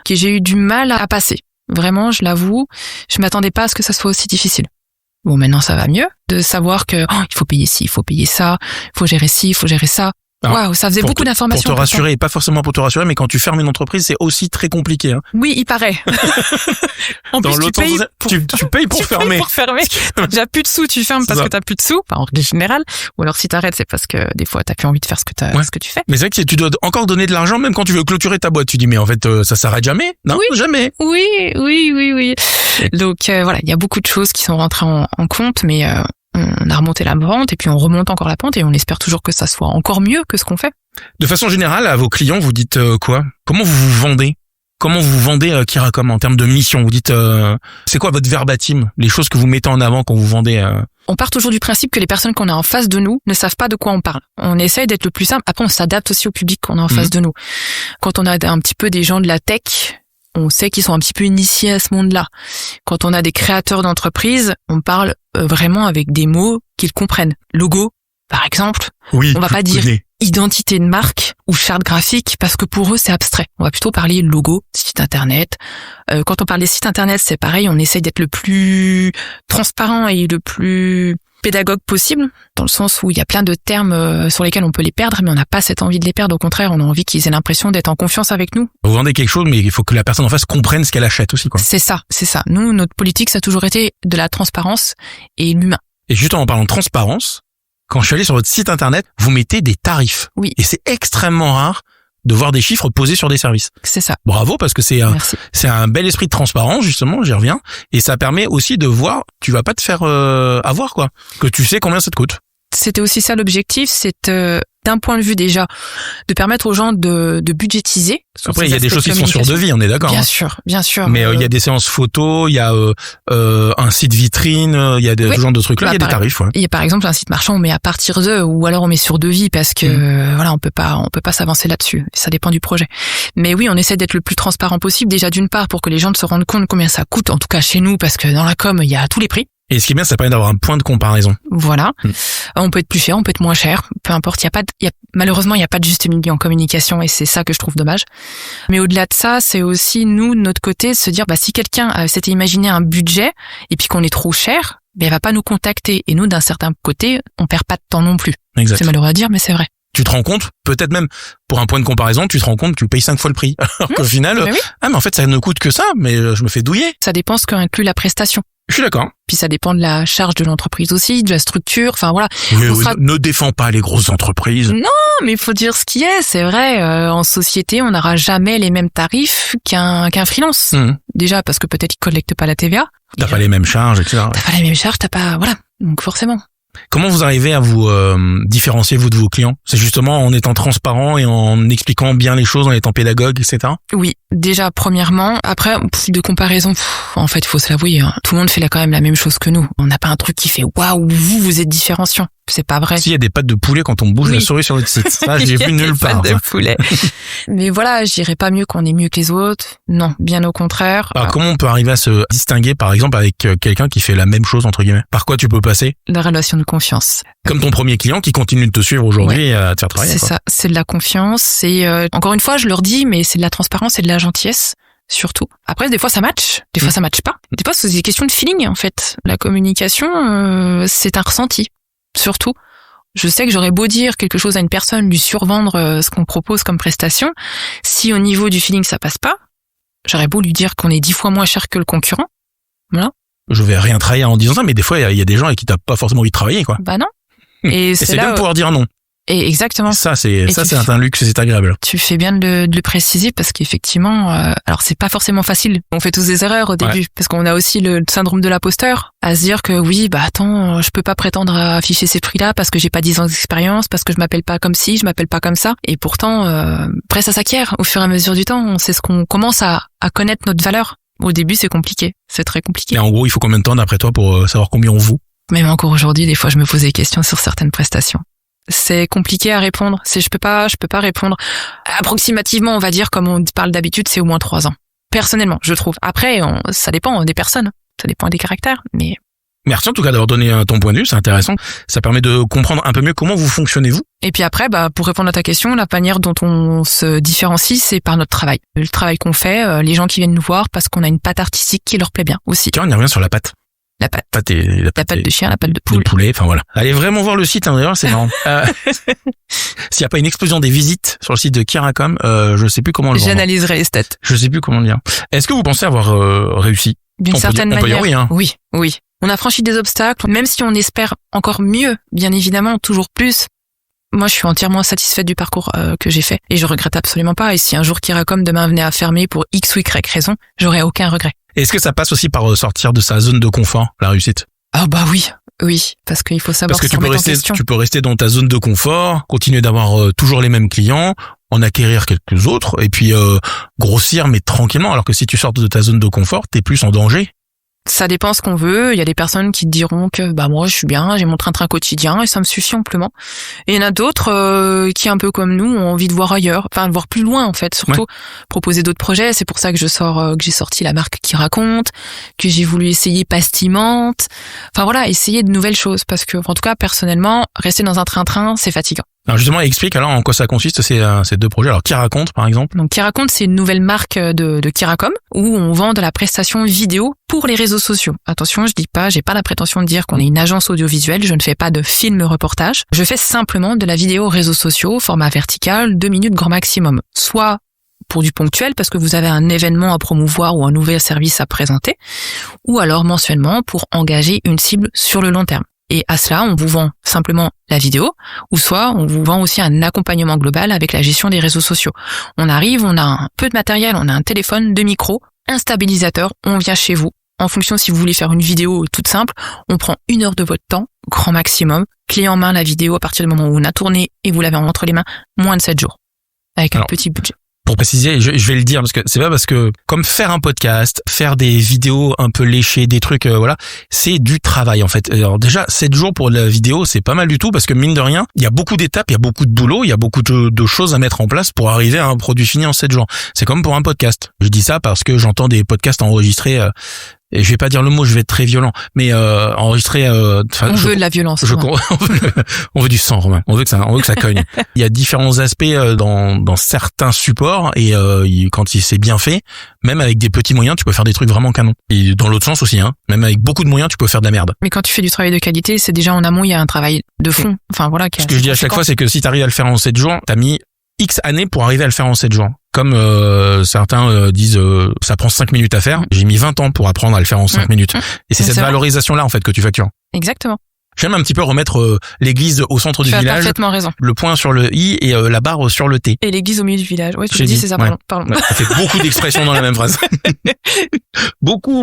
que j'ai eu du mal à passer. Vraiment, je l'avoue, je m'attendais pas à ce que ça soit aussi difficile. Bon, maintenant ça va mieux, de savoir que il faut payer ci, il faut payer ça, il faut gérer ci, il faut gérer ça. Waouh, ça faisait beaucoup d'informations.
Pour te rassurer, pas forcément pour te rassurer, mais quand tu fermes une entreprise, c'est aussi très compliqué. Hein.
Oui, il paraît. En
dans plus, tu payes pour fermer.
T'as déjà plus de sous, tu fermes parce que t'as plus de sous, en règle générale. Ou alors si t'arrêtes, c'est parce que des fois t'as plus envie de faire ce que tu fais.
Mais c'est vrai que tu dois encore donner de l'argent même quand tu veux clôturer ta boîte. Tu dis mais en fait ça s'arrête jamais. Non, jamais.
Oui. Donc voilà, il y a beaucoup de choses qui sont rentrées en compte, mais on a remonté la pente et puis on remonte encore la pente et on espère toujours que ça soit encore mieux que ce qu'on fait.
De façon générale, à vos clients, vous dites quoi? Comment vous vous vendez? Comment vous vendez Kiracom en termes de mission? Vous dites, c'est quoi votre verbatim? Les choses que vous mettez en avant quand vous vendez
On part toujours du principe que les personnes qu'on a en face de nous ne savent pas de quoi on parle. On essaye d'être le plus simple. Après, on s'adapte aussi au public qu'on a en face de nous. Quand on a un petit peu des gens de la tech, on sait qu'ils sont un petit peu initiés à ce monde-là. Quand on a des créateurs d'entreprises, on parle vraiment avec des mots qu'ils comprennent. Logo, par exemple.
Oui,
on va pas dire identité de marque ou charte graphique parce que pour eux c'est abstrait. On va plutôt parler logo, site internet. Quand on parle des sites internet, c'est pareil, on essaye d'être le plus transparent et le plus pédagogue possible, dans le sens où il y a plein de termes sur lesquels on peut les perdre, mais on n'a pas cette envie de les perdre. Au contraire, on a envie qu'ils aient l'impression d'être en confiance avec nous.
Vous vendez quelque chose, mais il faut que la personne en face comprenne ce qu'elle achète aussi, quoi.
C'est ça. Nous, notre politique, ça a toujours été de la transparence et l'humain.
Et justement, en parlant de transparence, quand je suis allé sur votre site internet, vous mettez des tarifs.
Oui.
Et c'est extrêmement rare de voir des chiffres posés sur des services.
C'est ça.
Bravo, parce que c'est un bel esprit de transparence, justement, j'y reviens. Et ça permet aussi de voir, tu vas pas te faire avoir, quoi. Que tu sais combien ça te coûte.
C'était aussi ça l'objectif, c'est d'un point de vue déjà de permettre aux gens de budgétiser.
Après, il y a des choses qui sont sur devis, on est d'accord.
Bien sûr.
Mais il y a des séances photos, il y a un site vitrine, il y a ce genre de trucs-là, il y a des tarifs. Ouais.
Il y a par exemple un site marchand, on met à partir d'eux, ou alors on met sur devis parce que voilà, on peut pas s'avancer là-dessus. Ça dépend du projet. Mais oui, on essaie d'être le plus transparent possible, déjà d'une part pour que les gens se rendent compte combien ça coûte, en tout cas chez nous, parce que dans la com, il y a tous les prix.
Et ce qui est bien, ça permet d'avoir un point de comparaison.
Voilà. On peut être plus cher, on peut être moins cher, peu importe. Malheureusement, il n'y a pas de juste milieu en communication et c'est ça que je trouve dommage. Mais au-delà de ça, c'est aussi nous, de notre côté, se dire, si quelqu'un s'était imaginé un budget et puis qu'on est trop cher, il va pas nous contacter. Et nous, d'un certain côté, on perd pas de temps non plus.
Exact.
C'est malheureux à dire, mais c'est vrai.
Tu te rends compte, peut-être même pour un point de comparaison, tu te rends compte que tu payes 5 fois le prix. Alors qu'au final, mais en fait, ça ne coûte que ça, mais je me fais douiller.
Ça dépend ce qu'inclut la prestation.
Je suis d'accord.
Puis ça dépend de la charge de l'entreprise aussi, de la structure, enfin voilà.
Ne défends pas les grosses entreprises.
Non, mais il faut dire ce qui est, c'est vrai. En société, on n'aura jamais les mêmes tarifs qu'un freelance. Déjà parce que peut-être ils collectent pas la TVA.
T'as pas les mêmes charges, etc.
T'as pas les mêmes charges, voilà. Donc forcément.
Comment vous arrivez à vous différencier, vous, de vos clients? C'est justement en étant transparent et en expliquant bien les choses, en étant pédagogue, etc.
Oui, déjà, premièrement. Après, de comparaison, en fait, il faut se l'avouer, tout le monde fait quand même la même chose que nous. On n'a pas un truc qui fait « Waouh, vous êtes différenciant ». C'est pas vrai.
Si, il y a des pattes de poulet quand on bouge la souris sur notre site. Ça, j'ai vu nulle part.
Des pattes de poulet. Mais voilà, je dirais pas mieux qu'on est mieux que les autres. Non, bien au contraire.
Alors, comment on peut arriver à se distinguer, par exemple, avec quelqu'un qui fait la même chose, entre guillemets? Par quoi tu peux passer?
La relation de confiance.
Comme ton premier client qui continue de te suivre aujourd'hui et à te faire travailler.
C'est ça, c'est de la confiance. C'est encore une fois, je leur dis, mais c'est de la transparence et de la gentillesse. Surtout. Après, des fois, ça match. Des fois, ça match pas. Des fois, c'est des questions de feeling, en fait. La communication, c'est un ressenti. Surtout. Je sais que j'aurais beau dire quelque chose à une personne, lui survendre ce qu'on propose comme prestation. Si au niveau du feeling, ça passe pas, j'aurais beau lui dire qu'on est 10 fois moins cher que le concurrent. Voilà.
Je vais rien trahir en disant ça, mais des fois, il y a des gens avec qui t'as pas forcément envie de travailler, quoi.
Bah non. Et
c'est bien de pouvoir dire non.
Et exactement.
Ça, c'est un luxe, c'est agréable.
Tu fais bien de le préciser parce qu'effectivement, alors c'est pas forcément facile. On fait tous des erreurs au début parce qu'on a aussi le syndrome de l'imposteur, à se dire que oui, attends, je peux pas prétendre à afficher ces prix-là parce que j'ai pas 10 ans d'expérience, parce que je m'appelle pas comme ci, je m'appelle pas comme ça. Et pourtant, après ça s'acquiert au fur et à mesure du temps. On sait ce qu'on commence à connaître notre valeur. Au début, c'est compliqué, c'est très compliqué.
Et en gros, il faut combien de temps d'après toi pour savoir combien on vaut?
Même encore aujourd'hui, des fois, je me pose des questions sur certaines prestations. C'est compliqué à répondre. Je peux pas répondre. Approximativement, on va dire, comme on parle d'habitude, c'est au moins 3 ans. Personnellement, je trouve. Après, ça dépend des personnes. Ça dépend des caractères, mais...
Merci en tout cas d'avoir donné ton point de vue, c'est intéressant. Ça permet de comprendre un peu mieux comment vous fonctionnez, vous.
Et puis après, pour répondre à ta question, la manière dont on se différencie, c'est par notre travail. Le travail qu'on fait, les gens qui viennent nous voir parce qu'on a une patte artistique qui leur plaît bien aussi.
Tiens, on y revient sur la patte.
La patte.
La
patte de chien, la patte de poule.
Le poulet, enfin voilà. Allez vraiment voir le site, d'ailleurs, c'est marrant. S'il n'y a pas une explosion des visites sur le site de Kiracom, je sais plus comment le vendre.
J'analyserai les stats.
Je sais plus comment le dire. Est-ce que vous pensez avoir réussi?
D'une certaine manière.
On peut dire oui, hein.
Oui. On a franchi des obstacles, même si on espère encore mieux, bien évidemment, toujours plus. Moi, je suis entièrement satisfaite du parcours que j'ai fait et je regrette absolument pas. Et si un jour Kiracom demain venait à fermer pour X ou Y raison, j'aurais aucun regret.
Est-ce que ça passe aussi par sortir de sa zone de confort, la réussite?
Ah oui, parce qu'il faut savoir
se remettre en question. Tu peux rester dans ta zone de confort, continuer d'avoir toujours les mêmes clients, en acquérir quelques autres, et puis grossir mais tranquillement. Alors que si tu sors de ta zone de confort, t'es plus en danger.
Ça dépend ce qu'on veut. Il y a des personnes qui te diront que moi je suis bien, j'ai mon train-train quotidien et ça me suffit amplement. Et il y en a d'autres qui, un peu comme nous, ont envie de voir ailleurs, enfin de voir plus loin en fait, surtout proposer d'autres projets. C'est pour ça que que j'ai sorti la marque qui raconte, que j'ai voulu essayer Pastimante. Enfin voilà, essayer de nouvelles choses parce que en tout cas personnellement, rester dans un train-train, c'est fatigant.
Alors justement, explique alors en quoi ça consiste ces 2 projets. Alors, Qui raconte, par exemple?
Donc, Qui raconte, c'est une nouvelle marque de Kiracom où on vend de la prestation vidéo pour les réseaux sociaux. Attention, j'ai pas la prétention de dire qu'on est une agence audiovisuelle, je ne fais pas de film reportage. Je fais simplement de la vidéo réseaux sociaux, format vertical, 2 minutes grand maximum. Soit pour du ponctuel parce que vous avez un événement à promouvoir ou un nouvel service à présenter, ou alors mensuellement pour engager une cible sur le long terme. Et à cela, on vous vend simplement la vidéo, ou soit on vous vend aussi un accompagnement global avec la gestion des réseaux sociaux. On arrive, on a un peu de matériel, on a un téléphone, 2 micros, un stabilisateur, on vient chez vous. En fonction si vous voulez faire une vidéo toute simple, on prend 1 heure de votre temps, grand maximum, clé en main la vidéo à partir du moment où on a tourné et vous l'avez entre les mains, moins de 7 jours, avec un petit budget.
Pour préciser, je vais le dire parce que c'est pas parce que comme faire un podcast, faire des vidéos un peu léchées, des trucs voilà, c'est du travail en fait. Alors déjà 7 jours pour la vidéo, c'est pas mal du tout parce que mine de rien, il y a beaucoup d'étapes, il y a beaucoup de boulot, il y a beaucoup de choses à mettre en place pour arriver à un produit fini en 7 jours. C'est comme pour un podcast. Je dis ça parce que j'entends des podcasts enregistrés et je vais pas dire le mot, je vais être très violent, mais enregistrer
on veut de la violence.
On veut du sang, Romain. On veut que ça cogne. Il y a différents aspects dans certains supports et quand c'est bien fait, même avec des petits moyens, tu peux faire des trucs vraiment canons. Et dans l'autre sens aussi, même avec beaucoup de moyens, tu peux faire de la merde.
Mais quand tu fais du travail de qualité, c'est déjà en amont, il y a un travail de fond. Enfin voilà.
Ce que je dis à chaque fois, c'est que si tu arrives à le faire en 7 jours, t'as mis X années pour arriver à le faire en 7 jours. Comme certains disent ça prend 5 minutes à faire, j'ai mis 20 ans pour apprendre à le faire en 5 minutes. Et c'est cette valorisation-là en fait que tu factures.
Exactement.
J'aime un petit peu remettre l'église au centre du village. Tu as parfaitement
raison.
Le point sur le i et la barre sur le t.
Et l'église au milieu du village. Ouais, tu dis c'est ça, pardon.
Ça fait beaucoup d'expressions dans la même phrase. Beaucoup.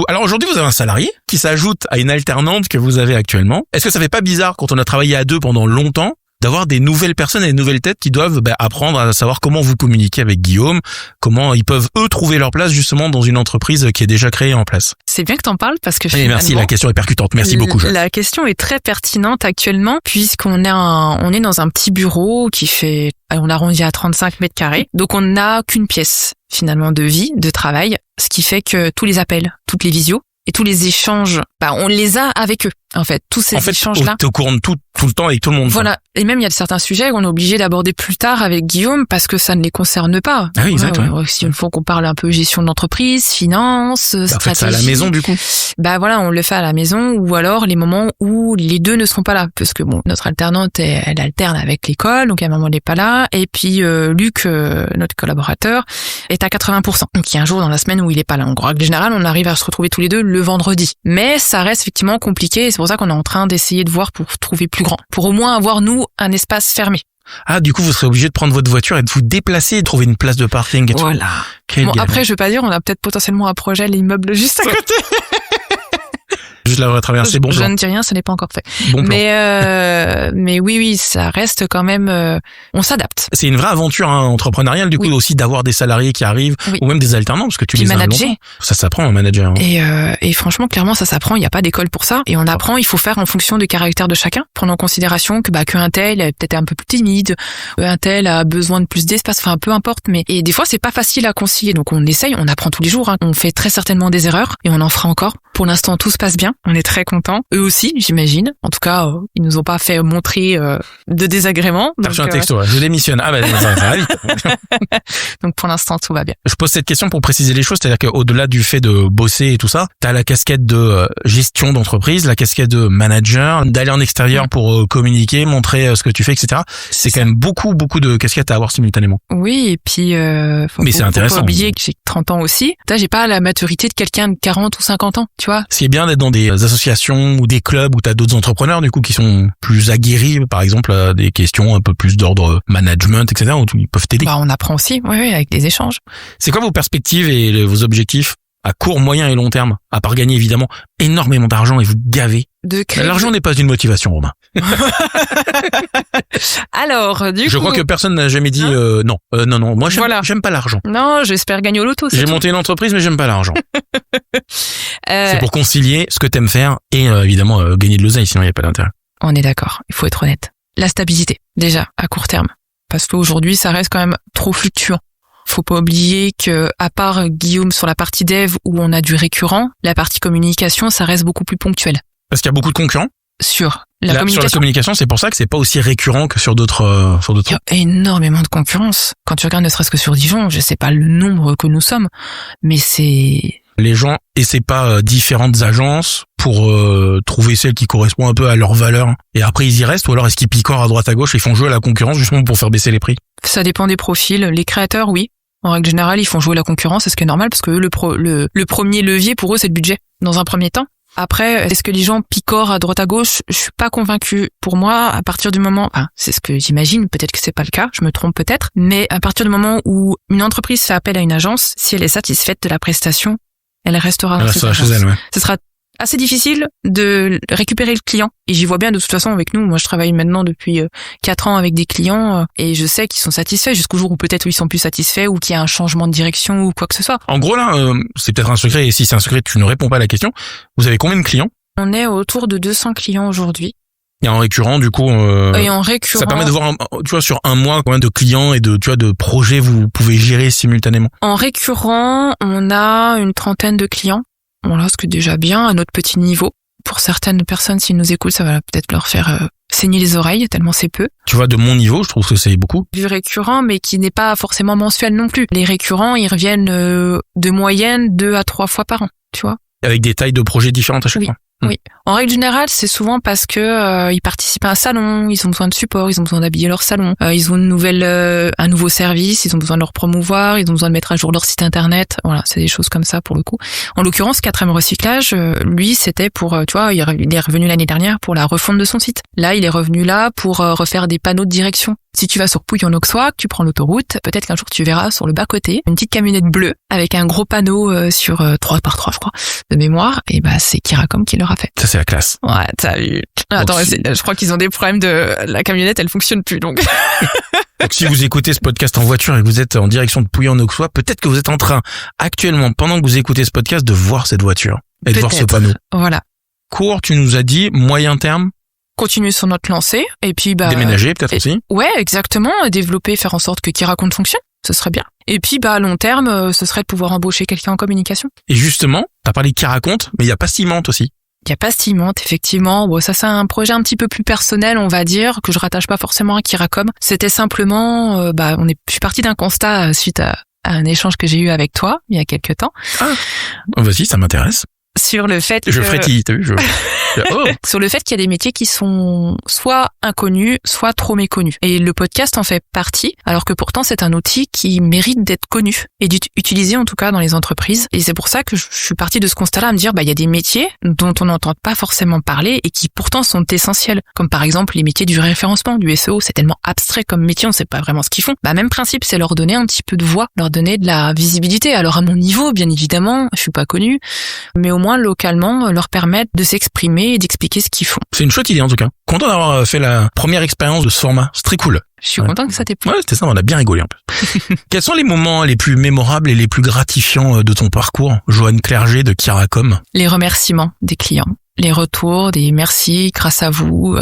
Alors aujourd'hui, vous avez un salarié qui s'ajoute à une alternante que vous avez actuellement. Est-ce que ça fait pas bizarre quand on a travaillé à 2 pendant longtemps d'avoir des nouvelles personnes et des nouvelles têtes qui doivent apprendre à savoir comment vous communiquez avec Guillaume, comment ils peuvent eux trouver leur place justement dans une entreprise qui est déjà créée en place.
C'est bien que t'en parles parce que
finalement, merci, la question est percutante. Merci beaucoup.
La question est très pertinente actuellement puisqu'on on est dans un petit bureau qui fait, on arrondit à 35 mètres carrés. Donc on n'a qu'une pièce finalement de vie, de travail, ce qui fait que tous les appels, toutes les visios et tous les échanges, on les a avec eux. En fait, tous ces échanges-là.
T'es au courant de tout le temps avec tout le monde.
Voilà. Et même, il y a certains sujets qu'on est obligé d'aborder plus tard avec Guillaume parce que ça ne les concerne pas.
Ah oui, exactement.
Si il faut qu'on parle un peu gestion de l'entreprise, finance, stratégie.
Faites ça à la maison, du coup.
Voilà, on le fait à la maison ou alors les moments où les deux ne seront pas là. Parce que notre alternante, elle alterne avec l'école, donc à un moment, elle n'est pas là. Et puis, Luc, notre collaborateur, est à 80%. Donc, il y a un jour dans la semaine où il est pas là. En règle générale, on arrive à se retrouver tous les deux le vendredi. Mais ça reste effectivement compliqué. C'est pour ça qu'on est en train d'essayer de voir pour trouver plus grand. Pour au moins avoir, nous, un espace fermé.
Ah, du coup, vous serez obligé de prendre votre voiture et de vous déplacer et de trouver une place de parking.
Voilà. Après, je veux pas dire, on a peut-être potentiellement un projet à l'immeuble juste à côté.
Juste la traverser, bon plan.
Je ne dis rien, ça n'est pas encore fait.
Bon plan.
Mais oui, ça reste quand même, on s'adapte.
C'est une vraie aventure entrepreneuriale, du coup, aussi d'avoir des salariés qui arrivent, ou même des alternants, parce que tu les as longtemps. Ça s'apprend, un manager.
Et franchement, clairement, ça s'apprend, il n'y a pas d'école pour ça. Et on apprend, il faut faire en fonction du caractère de chacun, prendre en considération qu'un tel est peut-être un peu plus timide, un tel a besoin de plus d'espace, enfin, peu importe, et des fois, c'est pas facile à concilier. Donc, on essaye, on apprend tous les jours, on fait très certainement des erreurs, et on en fera encore. Pour l'instant, tout se passe bien. On est très contents. Eux aussi, j'imagine. En tout cas, ils nous ont pas fait montrer de désagréments.
T'as reçu un texto, je démissionne. Ah ça va vite.
Donc pour l'instant, tout va bien.
Je pose cette question pour préciser les choses, c'est-à-dire qu'au-delà du fait de bosser et tout ça, t'as la casquette de gestion d'entreprise, la casquette de manager, d'aller en extérieur pour communiquer, montrer ce que tu fais, etc. C'est quand même beaucoup de casquettes à avoir simultanément.
Oui, et puis
mais c'est intéressant.
Faut pas oublier que j'ai 30 ans aussi. J'ai pas la maturité de quelqu'un de 40 ou 50 ans, tu vois.
Ce qui est bien d'être dans des associations ou des clubs où t'as d'autres entrepreneurs du coup qui sont plus aguerris, par exemple à des questions un peu plus d'ordre management, etc. où ils peuvent t'aider.
On apprend aussi, oui, avec des échanges.
C'est quoi vos perspectives et vos objectifs à court, moyen et long terme, à part gagner évidemment énormément d'argent et vous gaver? L'argent n'est pas une motivation, Romain.
Alors, du coup...
Je crois que personne n'a jamais dit non. Non, moi j'aime pas l'argent.
Non, j'espère gagner au loto.
J'ai monté une entreprise mais j'aime pas l'argent. C'est pour concilier ce que t'aimes faire et évidemment gagner de l'oseille, sinon il n'y a pas d'intérêt.
On est d'accord, il faut être honnête. La stabilité, déjà, à court terme. Parce qu'aujourd'hui, ça reste quand même trop fluctuant. Faut pas oublier que, à part Guillaume sur la partie dev où on a du récurrent, la partie communication, ça reste beaucoup plus ponctuel.
Parce qu'il y a beaucoup de concurrents?
Sûr.
Sur la communication, c'est pour ça que c'est pas aussi récurrent que sur d'autres.
Il y a énormément de concurrence. Quand tu regardes ne serait-ce que sur Dijon, je sais pas le nombre que nous sommes, mais c'est...
Les gens essaient pas différentes agences pour trouver celle qui correspond un peu à leurs valeurs. Et après, ils y restent, ou alors est-ce qu'ils picorent à droite à gauche et ils font jouer à la concurrence justement pour faire baisser les prix?
Ça dépend des profils. Les créateurs, oui. En règle générale, ils font jouer la concurrence, c'est ce qui est normal, parce que le premier levier pour eux, c'est le budget, dans un premier temps. Après, est-ce que les gens picorent à droite à gauche? Je suis pas convaincue. Pour moi, à partir du moment, c'est ce que j'imagine, peut-être que c'est pas le cas, je me trompe peut-être, mais à partir du moment où une entreprise fait appel à une agence, si elle est satisfaite de la prestation, elle restera dans cette agence.
Chez elle, ouais.
Ce sera assez difficile de récupérer le client. Et j'y vois bien de toute façon avec nous. Moi, je travaille maintenant depuis 4 ans avec des clients et je sais qu'ils sont satisfaits jusqu'au jour où peut-être ils sont plus satisfaits ou qu'il y a un changement de direction ou quoi que ce soit.
En gros, là, c'est peut-être un secret et si c'est un secret, tu ne réponds pas à la question. Vous avez combien de clients?
On est autour de 200 clients aujourd'hui.
Et en récurrent, du coup,
et en récurrent,
ça permet de voir, tu vois, sur un mois, combien de clients et de projets vous pouvez gérer simultanément.
En récurrent, on a une 30aine de clients. Voilà, ce qui est déjà bien à notre petit niveau. Pour certaines personnes, s'ils nous écoutent, ça va peut-être leur faire saigner les oreilles, tellement c'est peu.
Tu vois, de mon niveau, je trouve que c'est beaucoup.
Du récurrent, mais qui n'est pas forcément mensuel non plus. Les récurrents, ils reviennent de moyenne 2 à 3 fois par an, tu vois.
Avec des tailles de projets différentes à chaque fois.
Oui. En règle générale, c'est souvent parce que ils participent à un salon, ils ont besoin de support, ils ont besoin d'habiller leur salon, ils ont un nouveau service, ils ont besoin de leur promouvoir, ils ont besoin de mettre à jour leur site internet. Voilà, c'est des choses comme ça pour le coup. En l'occurrence, 4e recyclage, lui, c'était pour, tu vois, il est revenu l'année dernière pour la refonte de son site. Là, il est revenu là pour refaire des panneaux de direction. Si tu vas sur Pouillon-Auxois, que tu prends l'autoroute, peut-être qu'un jour tu verras sur le bas-côté une petite camionnette bleue avec un gros panneau sur 3x3, je crois, de mémoire. Et c'est Kiracom qui l'aura fait.
Ça, c'est la classe.
Ouais, t'as vu. Attends, je crois qu'ils ont des problèmes la camionnette, elle fonctionne plus, donc.
Donc, si vous écoutez ce podcast en voiture et que vous êtes en direction de Pouillon-Auxois, peut-être que vous êtes en train, actuellement, pendant que vous écoutez ce podcast, de voir cette voiture et de voir ce panneau.
Voilà.
Court, tu nous as dit, moyen terme.
Continuer sur notre lancée et puis
déménager peut-être aussi.
Ouais, exactement, développer, faire en sorte que Kiracom fonctionne, ce serait bien. Et puis à long terme, ce serait de pouvoir embaucher quelqu'un en communication.
Et justement, t'as parlé de Kiracom, mais il y a pas Ciment aussi.
Il y a pas Ciment, effectivement. Bon, ça c'est un projet un petit peu plus personnel, on va dire, que je rattache pas forcément à Kiracom. C'était simplement je suis partie d'un constat suite à un échange que j'ai eu avec toi il y a quelques temps.
Ah. Vas-y, ça m'intéresse.
Sur le fait
je frétille, t'as vu,
sur le fait qu'il y a des métiers qui sont soit inconnus, soit trop méconnus. Et le podcast en fait partie, alors que pourtant c'est un outil qui mérite d'être connu et utilisé en tout cas dans les entreprises. Et c'est pour ça que je suis partie de ce constat-là à me dire, il y a des métiers dont on n'entend pas forcément parler et qui pourtant sont essentiels. Comme par exemple les métiers du référencement, du SEO, c'est tellement abstrait comme métier, on sait pas vraiment ce qu'ils font. Même principe, c'est leur donner un petit peu de voix, leur donner de la visibilité. Alors à mon niveau, bien évidemment, je suis pas connue, mais au moins localement, leur permettre de s'exprimer et d'expliquer ce qu'ils font.
C'est une chouette idée en tout cas. Content d'avoir fait la première expérience de ce format. C'est très cool.
Je suis content que ça t'ait plu.
Ouais, c'était ça, on a bien rigolé en plus. Quels sont les moments les plus mémorables et les plus gratifiants de ton parcours, Joanne Clerget de Kiracom?
Les remerciements des clients, les retours, des merci, grâce à vous,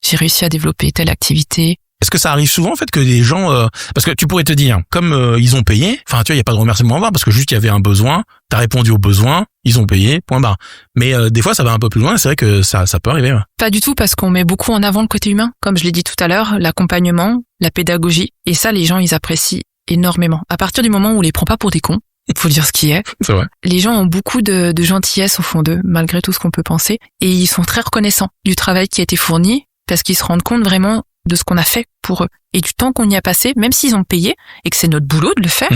j'ai réussi à développer telle activité.
Est-ce que ça arrive souvent en fait que des gens parce que tu pourrais te dire comme ils ont payé, enfin tu vois, il y a pas de remerciement à avoir parce que juste il y avait un besoin, t'as répondu au besoin, ils ont payé, point barre. Mais des fois ça va un peu plus loin, c'est vrai que ça peut arriver. Ouais.
Pas du tout, parce qu'on met beaucoup en avant le côté humain, comme je l'ai dit tout à l'heure, l'accompagnement, la pédagogie, et ça les gens ils apprécient énormément. À partir du moment où on les prend pas pour des cons, faut dire ce qui est.
C'est vrai.
Les gens ont beaucoup de gentillesse au fond d'eux, malgré tout ce qu'on peut penser, et ils sont très reconnaissants du travail qui a été fourni, parce qu'ils se rendent compte vraiment de ce qu'on a fait pour eux et du temps qu'on y a passé, même s'ils ont payé et que c'est notre boulot de le faire,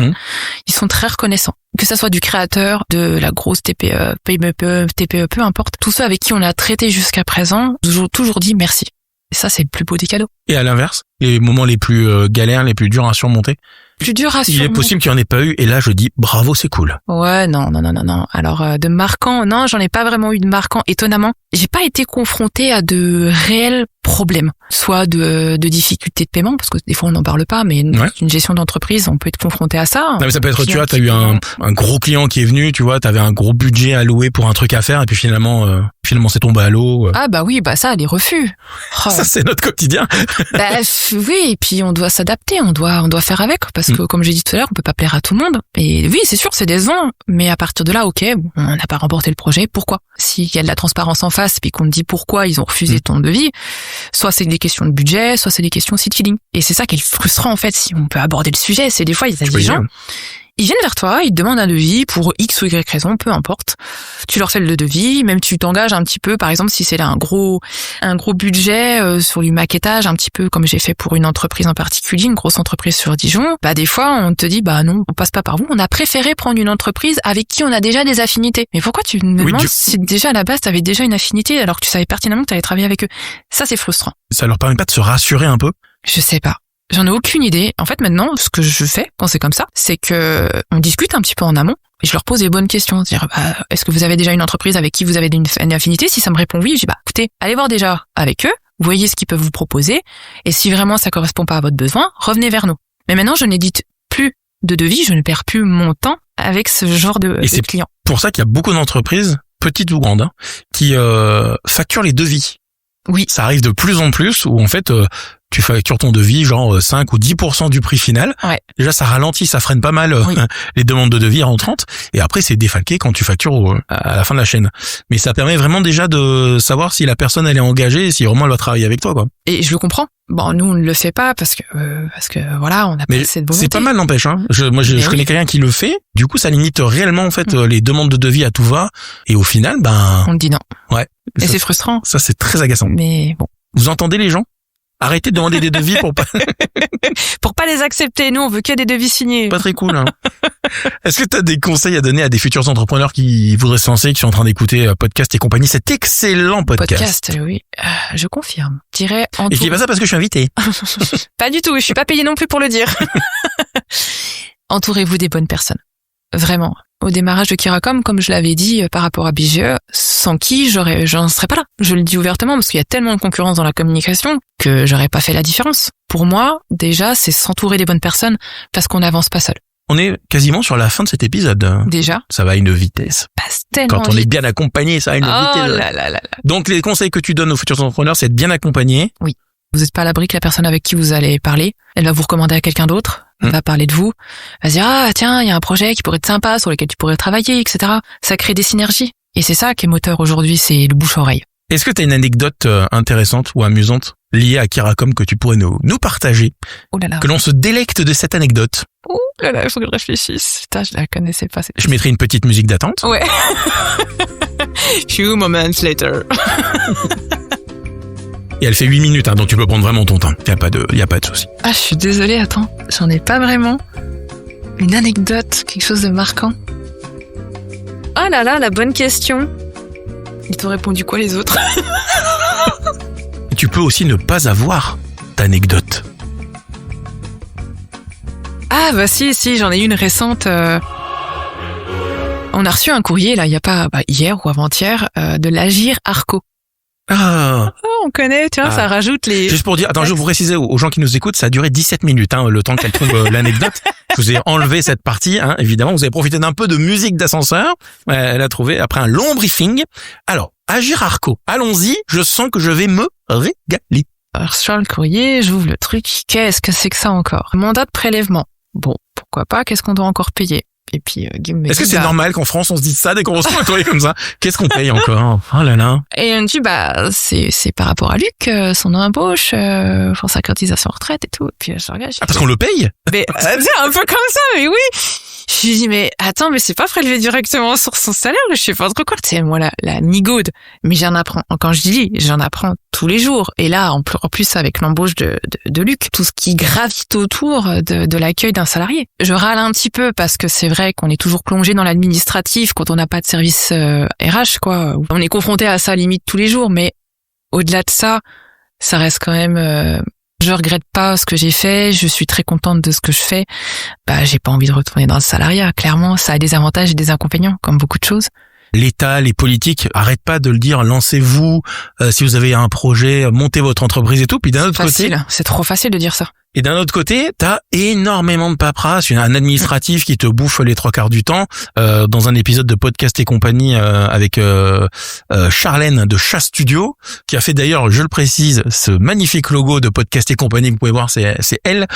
ils sont très reconnaissants. Que ça soit du créateur, de la grosse TPE, TPE, peu importe, tous ceux avec qui on a traité jusqu'à présent, toujours dit merci. Et ça, c'est le plus beau des cadeaux.
Et à l'inverse, les moments les plus galères, les plus durs à surmonter?
Plus dur à surmonter.
Il est possible qu'il n'y en ait pas eu, et là je dis bravo, c'est cool.
Ouais, non. Alors de marquant, non, j'en ai pas vraiment eu de marquant. Étonnamment, j'ai pas été confrontée à de réels problèmes, soit de difficultés de paiement, parce que des fois on n'en parle pas, mais une gestion d'entreprise, on peut être confronté à ça.
Non, mais ça peut être, tu vois, t'as eu un gros client qui est venu, tu vois, t'avais un gros budget alloué pour un truc à faire, et puis finalement finalement c'est tombé à l'eau.
Ah bah oui, bah ça, les refus. Oh.
Ça c'est notre quotidien.
Bah oui, et puis on doit s'adapter, on doit faire avec, parce que comme j'ai dit tout à l'heure, on peut pas plaire à tout le monde. Et oui, c'est sûr, c'est décevant, mais à partir de là, ok, on n'a pas remporté le projet, pourquoi? S'il y a de la transparence en face, puis qu'on te dit pourquoi ils ont refusé ton devis, soit c'est des questions de budget, soit c'est des questions aussi de feeling. Et c'est ça qui est frustrant en fait, si on peut aborder le sujet, c'est des fois il y a des gens. Ils viennent vers toi, ils te demandent un devis pour X ou Y raison, peu importe. Tu leur fais le devis, même tu t'engages un petit peu, par exemple si c'est là un gros budget sur du maquettage, un petit peu comme j'ai fait pour une entreprise en particulier, une grosse entreprise sur Dijon. Bah des fois on te dit bah non, on passe pas par vous, on a préféré prendre une entreprise avec qui on a déjà des affinités. Mais pourquoi tu me demandes si déjà à la base t'avais déjà une affinité alors que tu savais pertinemment que t'allais travailler avec eux? Ça c'est frustrant.
Ça leur permet pas de se rassurer un peu?
Je sais pas. J'en ai aucune idée. En fait, maintenant, ce que je fais quand c'est comme ça, c'est que on discute un petit peu en amont et je leur pose les bonnes questions. Dire, est-ce que vous avez déjà une entreprise avec qui vous avez une affinité? Si ça me répond oui, je dis, écoutez, allez voir déjà avec eux, voyez ce qu'ils peuvent vous proposer et si vraiment ça correspond pas à votre besoin, revenez vers nous. Mais maintenant, je n'édite plus de devis, je ne perds plus mon temps avec ce genre de clients.
C'est pour ça qu'il y a beaucoup d'entreprises, petites ou grandes, qui facturent les devis.
Oui.
Ça arrive de plus en plus où en fait tu factures ton devis genre 5 ou 10% du prix final.
Ouais.
Déjà ça ralentit, ça freine pas mal les demandes de devis rentrantes et après c'est défalqué quand tu factures à la fin de la chaîne. Mais ça permet vraiment déjà de savoir si la personne elle est engagée et si vraiment elle va travailler avec toi quoi.
Et je le comprends. Bon, nous on ne le fait pas parce que voilà, on a pas cette volonté.
C'est pas mal n'empêche Je connais quelqu'un qui le fait. Du coup, ça limite réellement en fait les demandes de devis à tout va et au final on
te dit non.
Ouais.
Et c'est frustrant.
Ça c'est très agaçant.
Mais bon.
Vous entendez les gens? Arrêtez de demander des devis pour
pas les accepter. Nous, on veut que des devis signés.
Pas très cool, hein. Est-ce que tu as des conseils à donner à des futurs entrepreneurs qui voudraient se lancer, qui sont en train d'écouter Podcast et compagnie, cet excellent podcast?
Oui. Je confirme. Et
je dis pas ça parce que je suis invité.
Pas du tout. Je suis pas payé non plus pour le dire. Entourez-vous des bonnes personnes. Vraiment. Au démarrage de Kiracom, comme je l'avais dit par rapport à BGE, sans qui j'en serais pas là. Je le dis ouvertement parce qu'il y a tellement de concurrence dans la communication que j'aurais pas fait la différence. Pour moi, déjà, c'est s'entourer des bonnes personnes parce qu'on n'avance pas seul.
On est quasiment sur la fin de cet épisode.
Déjà.
Ça va à une vitesse.
Passe tellement
Quand on est bien accompagné, ça va à une vitesse.
Là.
Donc les conseils que tu donnes aux futurs entrepreneurs, c'est être bien accompagné.
Oui. Vous n'êtes pas à l'abri que la personne avec qui vous allez parler, elle va vous recommander à quelqu'un d'autre, elle va parler de vous, elle va se dire tiens, il y a un projet qui pourrait être sympa, sur lequel tu pourrais travailler, etc. Ça crée des synergies. Et c'est ça qui est moteur aujourd'hui, c'est le bouche-oreille.
Est-ce que tu as une anecdote intéressante ou amusante liée à Kiracom que tu pourrais nous partager?
Oh là là.
Que l'on se délecte de cette anecdote.
Oh là là, il faut que je réfléchisse. Putain, je la connaissais pas.
Je mettrai une petite musique d'attente.
Ouais. Few moments later.
Et elle fait 8 minutes, donc tu peux prendre vraiment ton temps. Y a pas de souci.
Ah, je suis désolée, attends. J'en ai pas vraiment. Une anecdote, quelque chose de marquant. Oh là là, la bonne question. Ils t'ont répondu quoi les autres?
Et tu peux aussi ne pas avoir d'anecdote.
Ah bah si, j'en ai une récente. On a reçu un courrier là, il y a pas hier ou avant-hier de l'Agir Arco.
Ah,
on connaît, tu vois, ça rajoute les...
Juste pour dire, attends, je vais vous préciser aux gens qui nous écoutent, ça a duré 17 minutes, le temps qu'elle trouve l'anecdote. Je vous ai enlevé cette partie, évidemment. Vous avez profité d'un peu de musique d'ascenseur. Elle a trouvé après un long briefing. Alors, Agir Arco, allons-y, je sens que je vais me régaler.
Alors, sur le courrier, j'ouvre le truc. Qu'est-ce que c'est que ça encore? Mandat de prélèvement. Bon, pourquoi pas, qu'est-ce qu'on doit encore payer? Et puis,
est-ce que c'est normal qu'en France on se dise ça dès qu'on reçoit un courrier comme ça? Qu'est-ce qu'on paye encore? Oh là là.
Et on me dit c'est par rapport à Luc, son embauche, pour sa cotisation retraite et tout. Et puis je regarde.
Parce qu'on le paye?
Mais c'est un peu comme ça, mais oui. Je lui dis mais attends, mais c'est pas prélevé directement sur son salaire, je sais pas trop quoi. C'est moi la nigaude. Mais j'en apprends. Quand je dis j'en apprends tous les jours. Et là, en plus avec l'embauche de Luc, tout ce qui gravite autour de l'accueil d'un salarié. Je râle un petit peu parce que c'est vrai qu'on est toujours plongé dans l'administratif quand on n'a pas de service RH, quoi. On est confronté à ça limite tous les jours, mais au-delà de ça, ça reste quand même... Je regrette pas ce que j'ai fait, je suis très contente de ce que je fais. J'ai pas envie de retourner dans le salariat. Clairement, ça a des avantages et des inconvénients, comme beaucoup de choses.
L'État, les politiques, arrêtent pas de le dire, lancez-vous, si vous avez un projet, montez votre entreprise et tout. Puis d'un autre côté...
C'est trop facile de dire ça.
Et d'un autre côté, t'as énormément de paperasse, un administratif qui te bouffe les 3/4 du temps. Dans un épisode de Podcast et compagnie avec Charlène de Chat Studio, qui a fait d'ailleurs, je le précise, ce magnifique logo de Podcast et compagnie que vous pouvez voir, c'est elle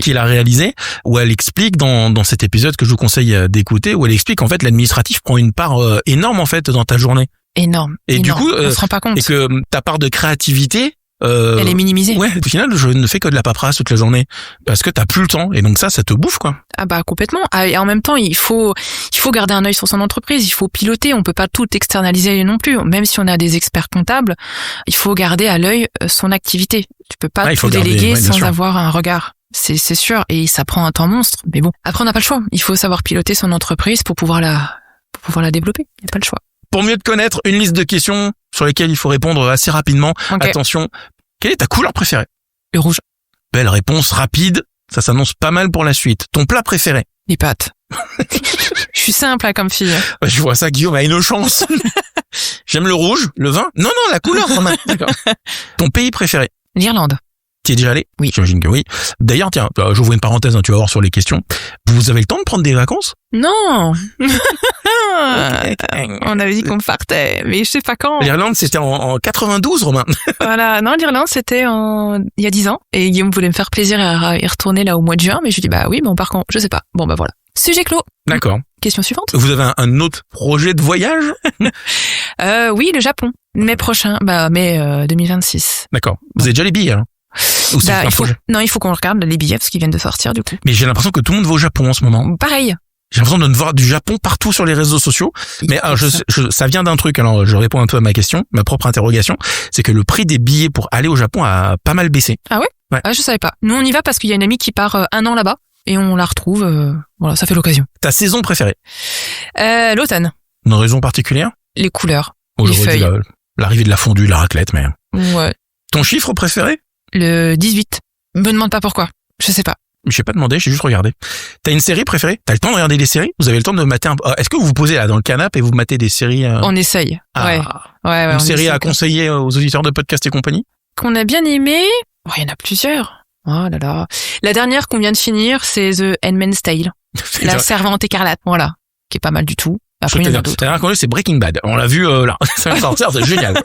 qui l'a réalisé, où elle explique dans cet épisode que je vous conseille d'écouter, où elle explique en fait l'administratif prend une part énorme en fait dans ta journée.
Énorme.
Et
énorme.
du coup,
on se rend pas compte.
Et que ta part de créativité,
elle est minimisée.
Ouais, au final, je ne fais que de la paperasse toute la journée parce que t'as plus le temps et donc ça te bouffe quoi.
Ah bah complètement. Et en même temps, il faut garder un œil sur son entreprise. Il faut piloter. On peut pas tout externaliser non plus. Même si on a des experts comptables, il faut garder à l'œil son activité. Tu peux pas tout déléguer sans avoir un regard. C'est sûr. Et ça prend un temps monstre. Mais bon, après on n'a pas le choix. Il faut savoir piloter son entreprise pour pouvoir la développer. Il n'y a pas le choix.
Pour mieux te connaître, une liste de questions sur lesquelles il faut répondre assez rapidement. Okay. Attention, quelle est ta couleur préférée?
Le rouge.
Belle réponse, rapide. Ça s'annonce pas mal pour la suite. Ton plat préféré?
Les pâtes. Je suis simple comme fille.
Je vois ça, Guillaume a une chance. J'aime le rouge, le vin. Non, la couleur. D'accord. Ton pays préféré?
L'Irlande.
Tu es déjà allé?
Oui.
J'imagine que oui. D'ailleurs, tiens, j'ouvre une parenthèse, tu vas voir sur les questions. Vous avez le temps de prendre des vacances?
Non. On avait dit qu'on partait, mais je sais pas quand.
L'Irlande, c'était en 92, Romain.
Voilà. Non, l'Irlande, c'était il y a 10 ans. Et Guillaume voulait me faire plaisir à y retourner là au mois de juin, mais je lui dis, bah oui, mais on part quand? Je sais pas. Bon, bah voilà. Sujet clos.
D'accord.
Question suivante.
Vous avez un autre projet de voyage?
Oui, le Japon. Mai prochain. Mai 2026.
D'accord. Vous avez déjà les billets, hein?
Il faut qu'on regarde les billets parce qu'ils viennent de sortir du coup.
Mais j'ai l'impression que tout le monde va au Japon en ce moment.
Pareil.
J'ai l'impression de voir du Japon partout sur les réseaux sociaux. Mais alors, ça vient d'un truc, alors je réponds un peu à ma question, ma propre interrogation, c'est que le prix des billets pour aller au Japon a pas mal baissé.
Ah ouais? Ouais. Ah, je savais pas. Nous on y va parce qu'il y a une amie qui part 1 an là-bas et on la retrouve, voilà, ça fait l'occasion.
Ta saison préférée?
L'automne.
Une raison particulière?
Les couleurs,
les feuilles. L'arrivée de la fondue, la raclette, mais...
Ouais.
Ton chiffre préféré?
Le 18. Me demande pas pourquoi. Je sais pas.
Je sais pas demandé, j'ai juste regardé. T'as une série préférée? T'as le temps de regarder des séries? Vous avez le temps de mater Est-ce que vous vous posez là dans le canapé et vous matez des séries?
On essaye. Ouais.
Une série à conseiller aux auditeurs de Podcast et compagnie?
Qu'on a bien aimé? Il y en a plusieurs. Oh là là. La dernière qu'on vient de finir, c'est The Handmaid's Tale. La servante écarlate. Voilà. Qui est pas mal du tout. Après, il y en a d'autres. La dernière qu'on a vu, c'est Breaking Bad. On l'a vu là. Ça va sortir, c'est génial.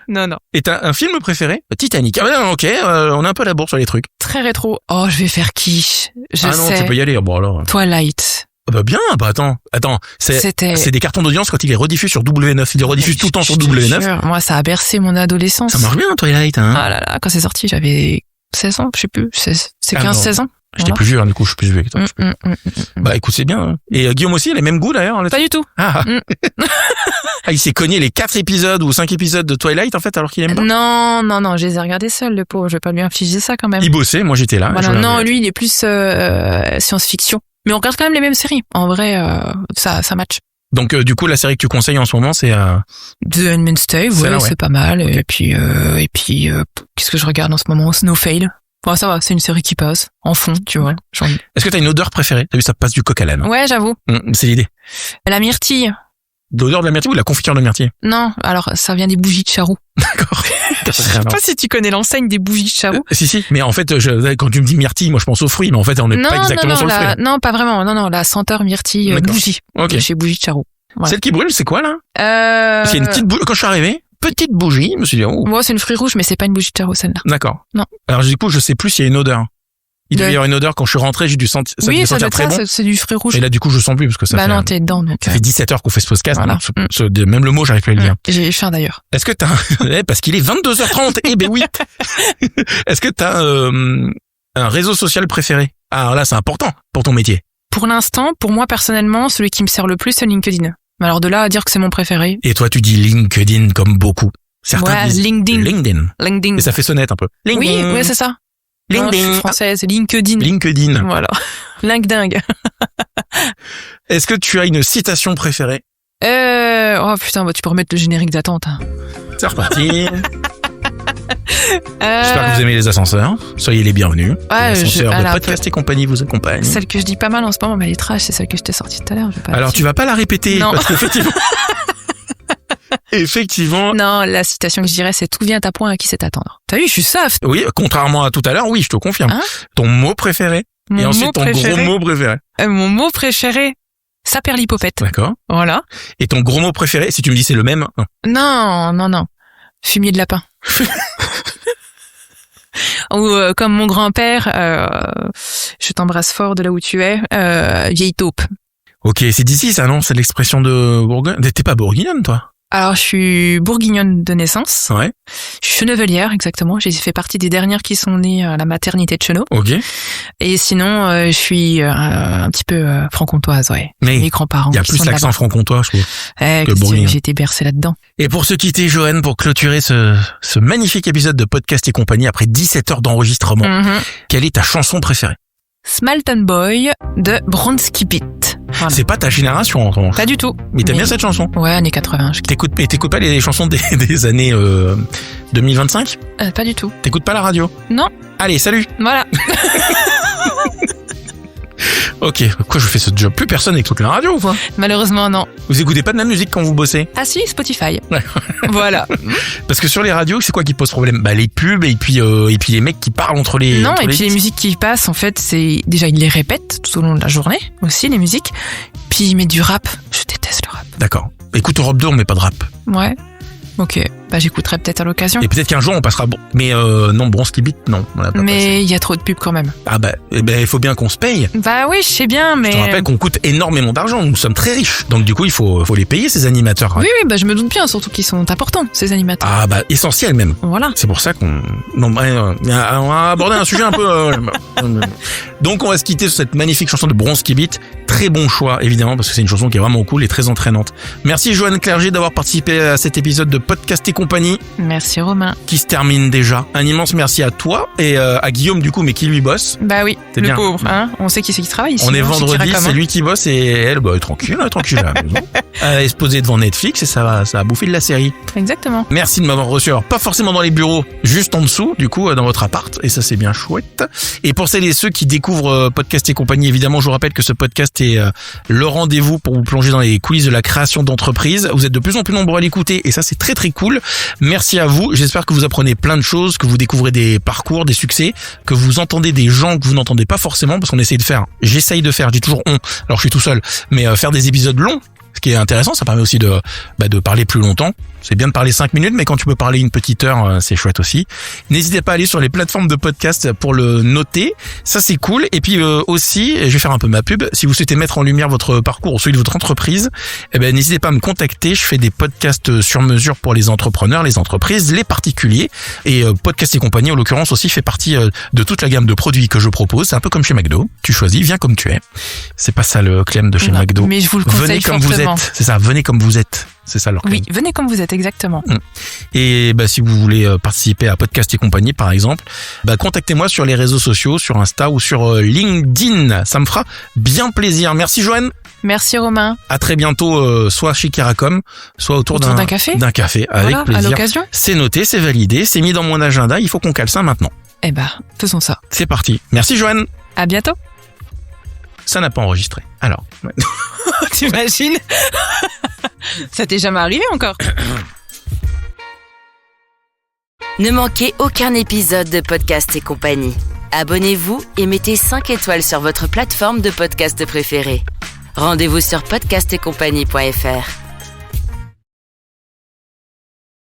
Non.
Et t'as un film préféré? Titanic. Ah ben ok, on est un peu à la bourre sur les trucs.
Très rétro. Oh, je vais faire quiche.
Non, tu peux y aller. Bon alors.
Twilight.
Bah bien, attends, c'est des cartons d'audience quand il est rediffusé sur W9. Il est rediffusé tout le temps sur W9.
Moi, ça a bercé mon adolescence.
Ça marche bien, Twilight, hein.
Ah là là, quand c'est sorti, j'avais 16 ans, je sais plus. C'est 15-16 ans.
J'étais plus vieux, du coup, je suis plus vieux que toi. Bah, écoute, c'est bien. Et Guillaume aussi, il a les mêmes goûts, d'ailleurs.
Pas du tout.
Il s'est cogné les 4 épisodes ou 5 épisodes de Twilight, en fait, alors qu'il aime pas.
Non, je les ai regardés seuls, le pauvre. Je vais pas lui infliger ça, quand même.
Il bossait, moi, j'étais là.
Voilà, non, lui, il est plus science-fiction. Mais on regarde quand même les mêmes séries. En vrai, ça match. Donc,
du coup, la série que tu conseilles en ce moment, c'est
The Handmaid's Tale, ouais, c'est pas mal. Okay. Et puis, qu'est-ce que je regarde en ce moment? Snowfall. Bon, ça va, c'est une série qui passe en fond, tu vois.
Est-ce que t'as une odeur préférée? T'as vu, ça passe du coq à l'âne.
Ouais, j'avoue.
C'est l'idée.
La myrtille.
L'odeur de la myrtille ou de la confiture de myrtille?
Non, alors ça vient des bougies de Charroux.
D'accord.
Je sais pas si tu connais l'enseigne des bougies de Charroux.
Si, mais en fait, quand tu me dis myrtille, moi je pense aux fruits, mais en fait on n'est pas exactement sur le fruit.
Non, pas vraiment. Non, la senteur myrtille bougie.
Ok.
Chez Bougie de Charroux. Voilà.
Celle qui brûle, c'est quoi là? C'est une petite bougie. Quand je suis arrivé, petite bougie, je me suis dit oh.
Moi, c'est une fruit rouge, mais c'est pas une bougie de Charroux celle-là.
D'accord.
Non.
Alors du coup, je sais plus s'il y a une odeur. Il devait y avoir une odeur quand je suis rentré, j'ai dû sentir.
Oui, ça doit
très bon.
C'est du fruit rouge.
Et là, du coup, je sens plus parce que ça.
Bah non, t'es dedans. Donc,
ça fait 17 heures qu'on fait ce podcast.
Voilà.
Même le mot, j'arrive plus à le dire.
J'ai faim d'ailleurs.
Est-ce que t'as parce qu'il est 22h30. Eh ben oui. Est-ce que t'as un réseau social préféré? Alors là, c'est important pour ton métier.
Pour l'instant, pour moi personnellement, celui qui me sert le plus, c'est LinkedIn. Alors de là à dire que c'est mon préféré.
Et toi, tu dis LinkedIn comme beaucoup. Certains disent
LinkedIn.
Et ça fait sonnette un peu.
LinkedIn. Oui, c'est ça. LinkedIn. Non, je suis française,
LinkedIn.
Voilà. LinkedIn.
Est-ce que tu as une citation préférée?
Oh putain, tu peux remettre le générique d'attente.
C'est reparti. J'espère que vous aimez les ascenseurs. Soyez les bienvenus. L'ascenseur de Podcast et compagnie vous accompagne.
Celle que je dis pas mal en ce moment, mais les trash, c'est celle que je t'ai sortie tout à l'heure.
Alors tu vas pas la répéter.
Non.
Parce qu'effectivement... Effectivement.
Non, la citation que je dirais, c'est tout vient à point à qui sait attendre. T'as vu, je suis soft.
Oui, contrairement à tout à l'heure, oui, je te confirme.
Hein?
Ton mot préféré. Et ensuite ton gros mot préféré.
Mon mot préféré, saperlipopette.
D'accord.
Voilà.
Et ton gros mot préféré, si tu me dis c'est le même.
Non. Fumier de lapin. Ou comme mon grand-père, je t'embrasse fort de là où tu es, vieille taupe.
Ok, c'est d'ici ça, non? C'est l'expression de Bourgogne. T'es pas bourguignonne, toi?
Alors, je suis bourguignonne de naissance.
Ouais.
Je suis chenevelière, exactement. J'ai fait partie des dernières qui sont nées à la maternité de Chenot.
Ok.
Et sinon, je suis un petit peu franc-comtoise, ouais.
Mais
mes grands-parents.
il y a plus l'accent franc-comtois, je trouve. Que
bourguignon. J'ai été bercée là-dedans.
Et pour se quitter, Joanne, pour clôturer ce magnifique épisode de Podcast et compagnie après 17 heures d'enregistrement, quelle est ta chanson préférée?
Smalton Boy de Bronski Beat. Voilà.
C'est pas ta génération, en revanche.
Pas du tout.
Mais t'aimes bien cette chanson?
Ouais, années 80.
T'écoutes pas les chansons des années 2025?
Pas du tout.
T'écoutes pas la radio?
Non.
Allez, salut.
Voilà.
Ok, quoi je fais ce job? Plus personne n'écoute la radio ou quoi?
Malheureusement, non.
Vous écoutez pas de la musique quand vous bossez?
Ah si, Spotify. Voilà.
Parce que sur les radios, c'est quoi qui pose problème? Bah les pubs et puis les mecs qui parlent entre les...
Non,
entre
et
les
puis les musiques qui passent, en fait, c'est... Déjà, ils les répètent tout au long de la journée, aussi, les musiques. Puis ils mettent du rap. Je déteste le rap.
D'accord. Écoute Europe 2, on met pas de rap.
Ouais. Ok. Bah j'écouterai peut-être à l'occasion.
Et peut-être qu'un jour on passera... Mais non, Bronski Beat, non. On l'a pas
mais il y a trop de pubs quand même.
Ah bah, il faut bien qu'on se paye.
Bah oui, je sais bien, mais...
Je te rappelle qu'on coûte énormément d'argent. Nous sommes très riches. Donc du coup, il faut les payer, ces animateurs.
Oui, bah je me doute bien, surtout qu'ils sont importants, ces animateurs.
Ah bah, essentiels même.
Voilà.
C'est pour ça qu'on... Non, on va aborder un sujet un peu... Donc on va se quitter sur cette magnifique chanson de Bronski Beat. Très bon choix, évidemment, parce que c'est une chanson qui est vraiment cool et très entraînante. Merci Joanne Clerget d'avoir participé à cet épisode de Podcast et compagnie.
Merci Romain.
Qui se termine déjà. Un immense merci à toi et à Guillaume du coup, mais qui lui bosse.
Bah oui,
c'est
le
bien.
Pauvre. Hein, on sait qui c'est qui travaille ici.
On est vendredi, c'est lui qui bosse et elle, bah tranquille à la maison. Elle est se poser devant Netflix et ça va bouffer de la série.
Exactement.
Merci de m'avoir reçu. Alors pas forcément dans les bureaux, juste en dessous, du coup, dans votre appart. Et ça c'est bien chouette. Et pour celles et ceux qui découvrent Podcast et compagnie, évidemment, je vous rappelle que ce podcast est le rendez-vous pour vous plonger dans les coulisses de la création d'entreprise. Vous êtes de plus en plus nombreux à l'écouter et ça c'est très très cool. Merci à vous. J'espère que vous apprenez plein de choses, que vous découvrez des parcours, des succès, que vous entendez des gens que vous n'entendez pas forcément parce qu'on essaye de faire. J'essaye de faire, je dis toujours on. Alors je suis tout seul, mais faire des épisodes longs. Ce qui est intéressant, ça permet aussi de parler plus longtemps. C'est bien de parler 5 minutes, mais quand tu peux parler une petite heure, c'est chouette aussi. N'hésitez pas à aller sur les plateformes de podcast pour le noter. Ça, c'est cool. Et puis aussi, je vais faire un peu ma pub. Si vous souhaitez mettre en lumière votre parcours ou celui de votre entreprise, n'hésitez pas à me contacter. Je fais des podcasts sur mesure pour les entrepreneurs, les entreprises, les particuliers. Et Podcast et compagnie, en l'occurrence, aussi fait partie de toute la gamme de produits que je propose. C'est un peu comme chez McDo. Tu choisis, viens comme tu es. C'est pas ça le claim de chez McDo.
Mais je vous le conseille
venez comme
fortement.
Vous êtes. C'est ça, venez comme vous êtes. C'est ça leur claim.
Oui, venez comme vous êtes, exactement.
Et si vous voulez participer à Podcast et compagnie, par exemple, contactez-moi sur les réseaux sociaux, sur Insta ou sur LinkedIn. Ça me fera bien plaisir. Merci Joanne.
Merci Romain.
À très bientôt, soit chez Kiracom, soit autour d'un café. D'un café, avec plaisir.
À l'occasion.
C'est noté, c'est validé, c'est mis dans mon agenda. Il faut qu'on cale ça maintenant.
Faisons ça.
C'est parti. Merci Joanne.
À bientôt.
Ça n'a pas enregistré. Alors.
T'imagines? Ça t'est jamais arrivé encore?
Ne manquez aucun épisode de Podcast et compagnie. Abonnez-vous et mettez 5 étoiles sur votre plateforme de podcast préférée. Rendez-vous sur podcastetcompagnie.fr.